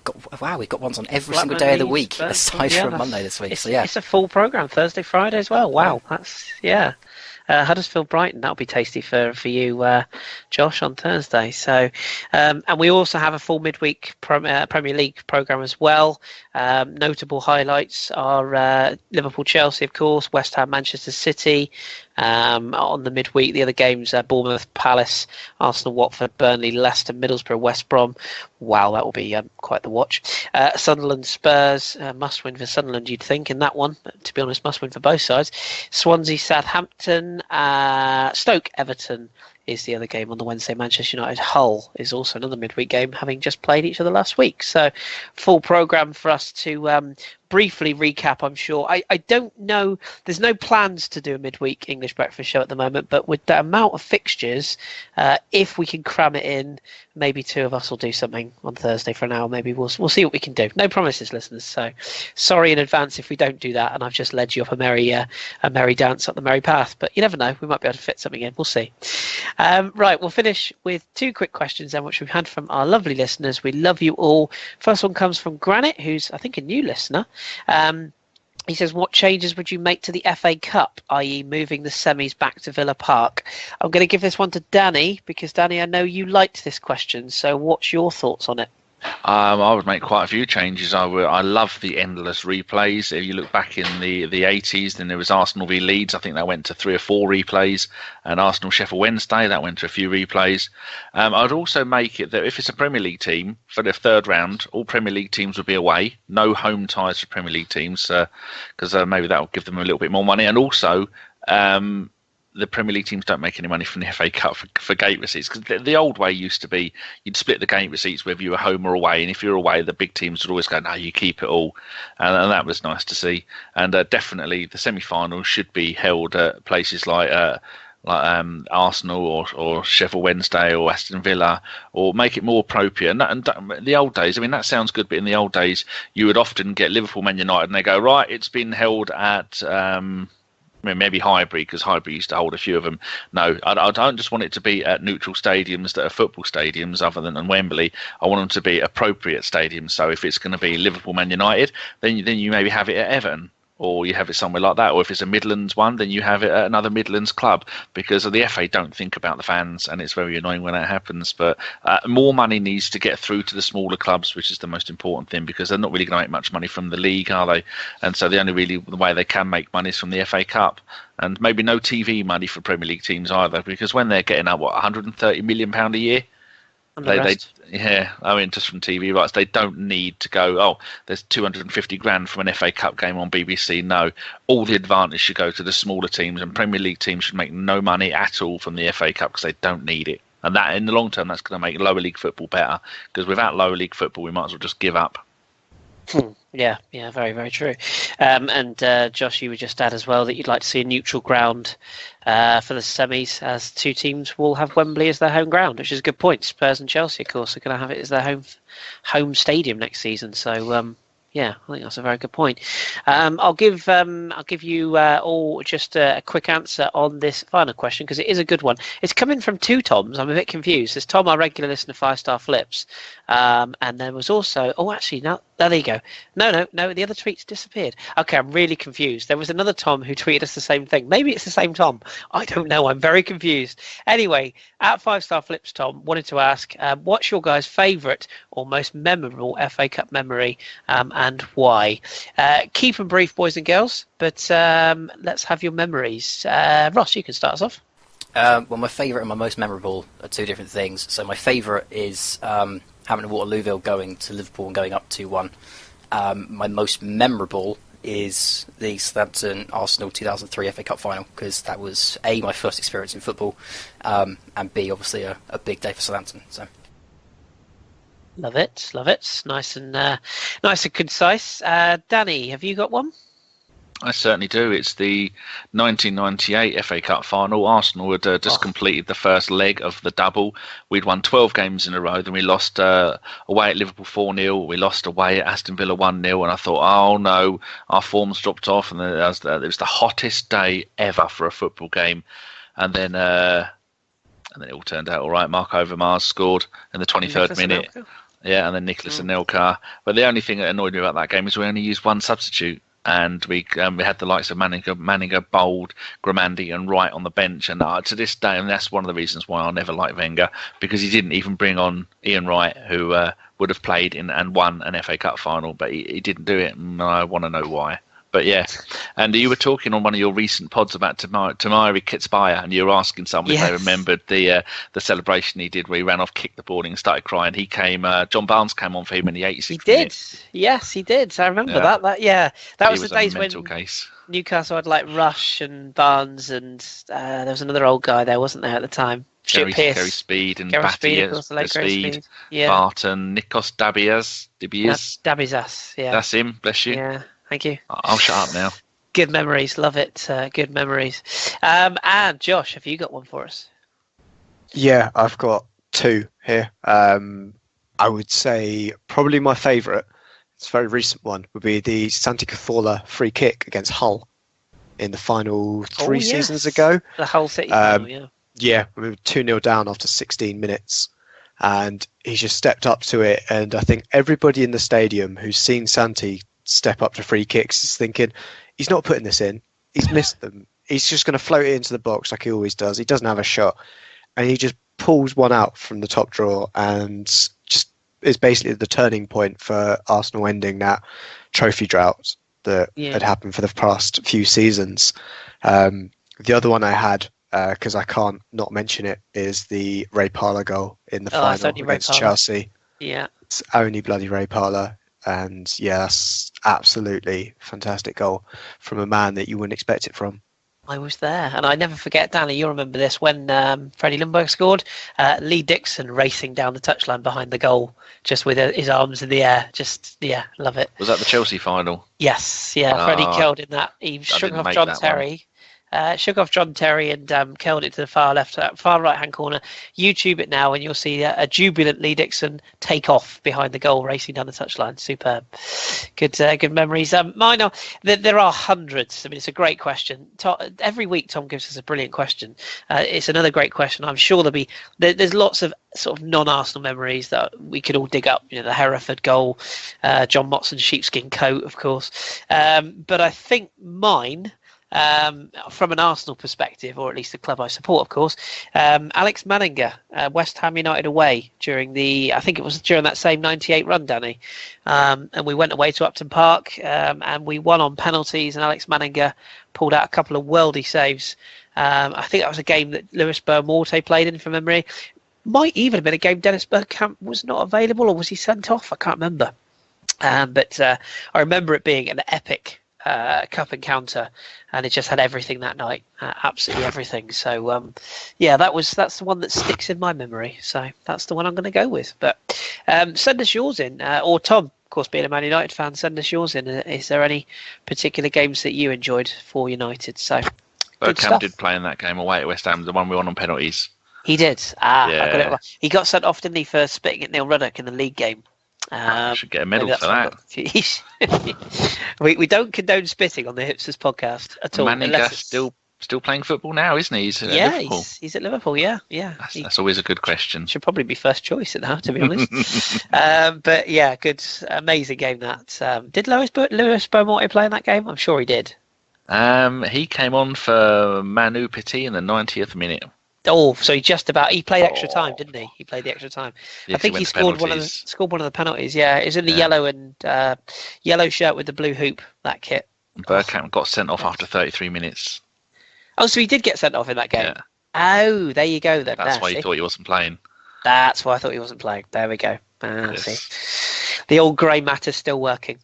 We've got ones on every single day of the week, aside from Monday this week. So yeah, it's a full programme, Thursday, Friday as well. Wow, that's Huddersfield Brighton, that'll be tasty for you, Josh, on Thursday. So, and we also have a full midweek Premier League programme as well. Notable highlights are Liverpool Chelsea, of course, West Ham Manchester City. On the midweek, the other games are Bournemouth Palace, Arsenal Watford, Burnley Leicester, Middlesbrough West Brom. Wow, that will be quite the watch. Sunderland Spurs, must win for Sunderland, you'd think, in that one. But to be honest, must win for both sides. Swansea Southampton, Stoke Everton is the other game on the Wednesday. Manchester United Hull is also another midweek game, having just played each other last week. So full programme for us to briefly recap, I'm sure. I don't know, there's no plans to do a midweek English breakfast show at the moment, but with the amount of fixtures, if we can cram it in, maybe two of us will do something on Thursday for an hour. Maybe we'll see what we can do. No promises, listeners. So sorry in advance if we don't do that, and I've just led you up a merry dance up the merry path. But you never know, we might be able to fit something in. We'll see. Right, we'll finish with two quick questions then, which we've had from our lovely listeners. We love you all. First one comes from Granite, who's I think a new listener. He says, what changes would you make to the FA Cup, i.e. moving the semis back to Villa Park? I'm going to give this one to Danny, because Danny, I know you liked this question, so what's your thoughts on it? I would make quite a few changes. I love the endless replays. If you look back in the 80s, then there was Arsenal v Leeds. I think that went to 3 or 4 replays. And Arsenal Sheffield Wednesday, that went to a few replays. I'd also make it that if it's a Premier League team, for the third round, all Premier League teams would be away. No home ties for Premier League teams, because maybe that will give them a little bit more money. And also, the Premier League teams don't make any money from the FA Cup for gate receipts, because the old way used to be you'd split the gate receipts whether you were home or away, and if you're away, the big teams would always go, no, you keep it all, and that was nice to see. And definitely the semi-finals should be held at places like Arsenal or Sheffield Wednesday or Aston Villa, or make it more appropriate. And the old days, I mean, that sounds good, but in the old days you would often get Liverpool, Man United, and they go, right, it's been held at maybe Highbury, because Highbury used to hold a few of them. No, I don't just want it to be at neutral stadiums that are football stadiums other than Wembley. I want them to be appropriate stadiums. So if it's going to be Liverpool, Man United, then you maybe have it at Everton, or you have it somewhere like that. Or if it's a Midlands one, then you have it at another Midlands club, because the FA don't think about the fans, and it's very annoying when that happens. But more money needs to get through to the smaller clubs, which is the most important thing, because they're not really going to make much money from the league, are they? And so the way they can make money is from the FA Cup. And maybe no TV money for Premier League teams either, because when they're getting up, £130 million a year? Yeah, I mean, just from TV rights, they don't need to go, oh, there's 250 grand from an FA Cup game on BBC. No, all the advantage should go to the smaller teams, and Premier League teams should make no money at all from the FA Cup, because they don't need it. And that, in the long term, that's going to make lower league football better, because without lower league football, we might as well just give up. Yeah, very, very true. And Josh, you would just add as well that you'd like to see a neutral ground for the semis, as two teams will have Wembley as their home ground, which is a good point. Spurs and Chelsea, of course, are going to have it as their home stadium next season. So yeah, I think that's a very good point. I'll give you all just a quick answer on this final question, because it is a good one. It's coming from two Toms. I'm a bit confused. There's Tom, our regular listener, 5-star Flips, and there was also there you go. No, the other tweets disappeared. Okay, I'm really confused. There was another Tom who tweeted us the same thing. Maybe it's the same Tom. I don't know. I'm very confused. Anyway, at 5-star Flips, Tom wanted to ask, what's your guys' favourite or most memorable FA Cup memory, and why? Keep them brief, boys and girls, but let's have your memories. Ross, you can start us off. Well, my favourite and my most memorable are two different things. So my favourite is having Waterlooville going to Liverpool and going up 2-1. My most memorable is the Southampton Arsenal 2003 FA Cup final, because that was A, my first experience in football, and B, obviously a big day for Southampton. So. Love it. Nice and concise. Danny, have you got one? I certainly do. It's the 1998 FA Cup final. Arsenal had just completed the first leg of the double. We'd won 12 games in a row. Then we lost away at Liverpool 4-0. We lost away at Aston Villa 1-0. And I thought, oh no, our form's dropped off. And it was the hottest day ever for a football game. And then it all turned out all right. Mark Overmars scored in the 23rd minute. Yeah, and then Nicholas Anelka. But the only thing that annoyed me about that game is we only used one substitute. And we had the likes of Manninger, Bold, Gramandi and Wright on the bench. And to this day, and that's one of the reasons why I'll never like Wenger, because he didn't even bring on Ian Wright, who would have played in and won an FA Cup final, but he didn't do it, and I want to know why. But yeah, and you were talking on one of your recent pods about Tamari Kitspire, and you were asking somebody if they remembered the celebration he did where he ran off, kicked the ball, and started crying. He came, John Barnes came on for him in the 86th minute. He did. Yes, he did. I remember that. That was the days when case. Newcastle had like Rush and Barnes, and there was another old guy there, wasn't there, at the time? Stuart Pearce, Gary Speed and Gary Batty Speed, of course, the late Gary Speed, Speed. Yeah, Barton, Nikos Dabias. Dabby's us. Yeah, That's him. Bless you. yeah. Thank you. I'll shut up now. Good memories, love it. Good memories. And Josh, have you got one for us? Yeah, I've got two here. I would say probably my favourite, it's a very recent one, would be the Santi Cazorla free kick against Hull in the final three seasons ago. The Hull City final, yeah. Yeah, we were 2-0 down after 16 minutes. And he just stepped up to it. And I think everybody in the stadium who's seen Santi step up to free kicks is thinking, he's not putting this in. He's missed them. He's just going to float it into the box like he always does. He doesn't have a shot. And he just pulls one out from the top drawer and just is basically the turning point for Arsenal ending that trophy drought that had happened for the past few seasons. The other one I had, because I can't not mention it, is the Ray Parlour goal in the final against Chelsea. Yeah. It's only bloody Ray Parlour. And yeah, that's absolutely fantastic goal from a man that you wouldn't expect it from. I was there, and I never forget, Danny, you'll remember this, when Freddie Lundberg scored, Lee Dixon racing down the touchline behind the goal, just with his arms in the air. Just, love it. Was that the Chelsea final? Yes, yeah. Freddie curled in that. He shook off John Terry. And curled it to the far right hand corner. YouTube it now, and you'll see a jubilant Lee Dixon take off behind the goal, racing down the touchline. Superb. Good memories. Mine are, there are hundreds. I mean, it's a great question. Every week, Tom gives us a brilliant question. It's another great question. I'm sure there's lots of sort of non-Arsenal memories that we could all dig up. You know, the Hereford goal, John Motson's sheepskin coat, of course. But I think mine, from an Arsenal perspective, or at least the club I support, of course, Alex Manninger, West Ham United away I think it was during that same 98 run, Danny. And we went away to Upton Park, and we won on penalties, and Alex Manninger pulled out a couple of worldy saves. I think that was a game that Lewis Burr-Morte played in, from memory. Might even have been a game Dennis Bergkamp was not available, or was he sent off? I can't remember. But I remember it being an epic cup encounter, and it just had everything that night, absolutely everything. So that's the one that sticks in my memory, so that's the one I'm going to go with. But send us yours in, or Tom, of course, being a Man United fan, send us yours in. Is there any particular games that you enjoyed for United? So Bergkamp did play in that game away at West Ham, the one we won on penalties. He did. I got it right. He got sent off, didn't he, for spitting at Neil Ruddock in the league game. Should get a medal for that. We don't condone spitting on the Hipsters podcast at all. Manninger's still playing football now, isn't he? He's at Liverpool. He's at Liverpool. Yeah. That's always a good question. Should probably be first choice now, to be honest. But yeah, good, amazing game that. Did Lewis Burr-Morte play in that game? I'm sure he did. He came on for Manu Petit in the 90th minute. Oh, so he played extra time, didn't he? He played the extra time. Yes, I think he scored one of the penalties. Yeah, it was in the yellow shirt with the blue hoop, that kit. Bergkamp got sent off after 33 minutes. Oh, so he did get sent off in that game. Yeah. Oh, there you go then. That's why you thought he wasn't playing. That's why I thought he wasn't playing. There we go. Yes. See. The old grey matter's still working.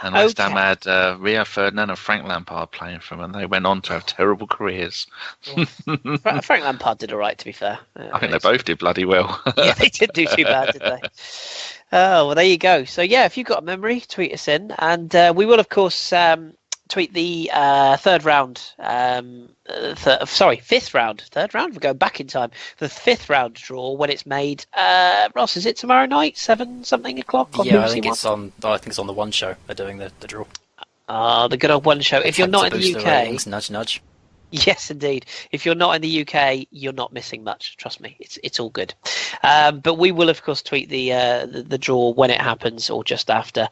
And West Ham had Rio Ferdinand and Frank Lampard playing for them, and they went on to have terrible careers. Frank Lampard did all right, to be fair. I think they both did bloody well. Yeah, they didn't do too bad, did they? Oh, well, there you go. So, yeah, if you've got a memory, tweet us in. And we will, of course, tweet the fifth round. Third round? We're going back in time. The fifth round draw when it's made. Ross, is it tomorrow night, 7-something o'clock? Yeah, I think it's on the One Show. They're doing the draw. The good old One Show. If you're not in the UK, ratings, nudge, nudge. Yes, indeed. If you're not in the UK, you're not missing much. Trust me, it's all good. But we will, of course, tweet the draw when it happens, or just after,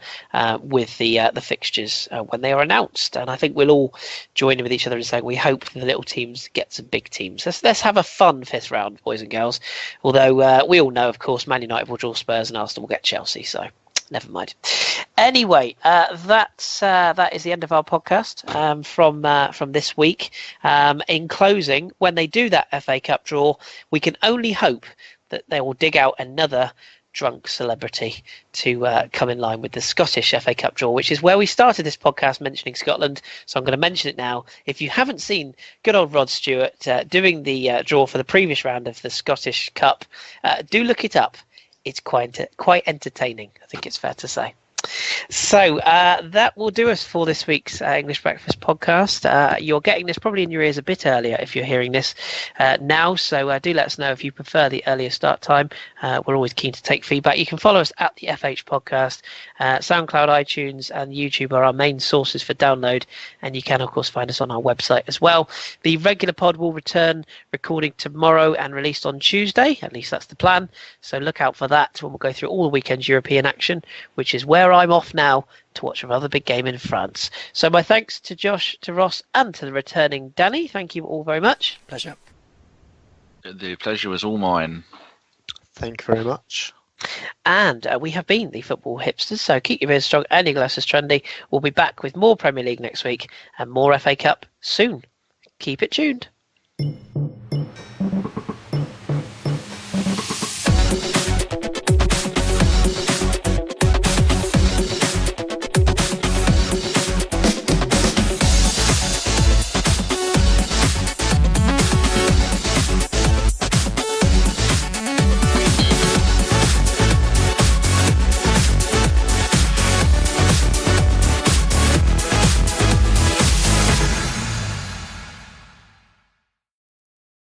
with the fixtures when they are announced. And I think we'll all join in with each other in saying we hope the little teams get some big teams. Let's have a fun fifth round, boys and girls. Although we all know, of course, Man United will draw Spurs and Arsenal will get Chelsea. So never mind. Anyway, that is the end of our podcast from this week. In closing, when they do that FA Cup draw, we can only hope that they will dig out another drunk celebrity to come in line with the Scottish FA Cup draw, which is where we started this podcast mentioning Scotland. So I'm going to mention it now. If you haven't seen good old Rod Stewart doing the draw for the previous round of the Scottish Cup, do look it up. It's quite entertaining, I think it's fair to say. So that will do us for this week's English Breakfast podcast. You're getting this probably in your ears a bit earlier if you're hearing this now, so do let us know if you prefer the earlier start time. We're always keen to take feedback. You can follow us at the FH Podcast. SoundCloud, iTunes and YouTube are our main sources for download, and you can of course find us on our website as well. The regular pod will return recording tomorrow and released on Tuesday, at least that's the plan, so look out for that when we'll go through all the weekend's European action, which is where I'm off now to watch another big game in France. So my thanks to Josh, to Ross and to the returning Danny. Thank you all very much. Pleasure. The pleasure was all mine. Thank you very much. And we have been the Football Hipsters, so keep your ears strong and your glasses trendy. We'll be back with more Premier League next week and more FA Cup soon. Keep it tuned.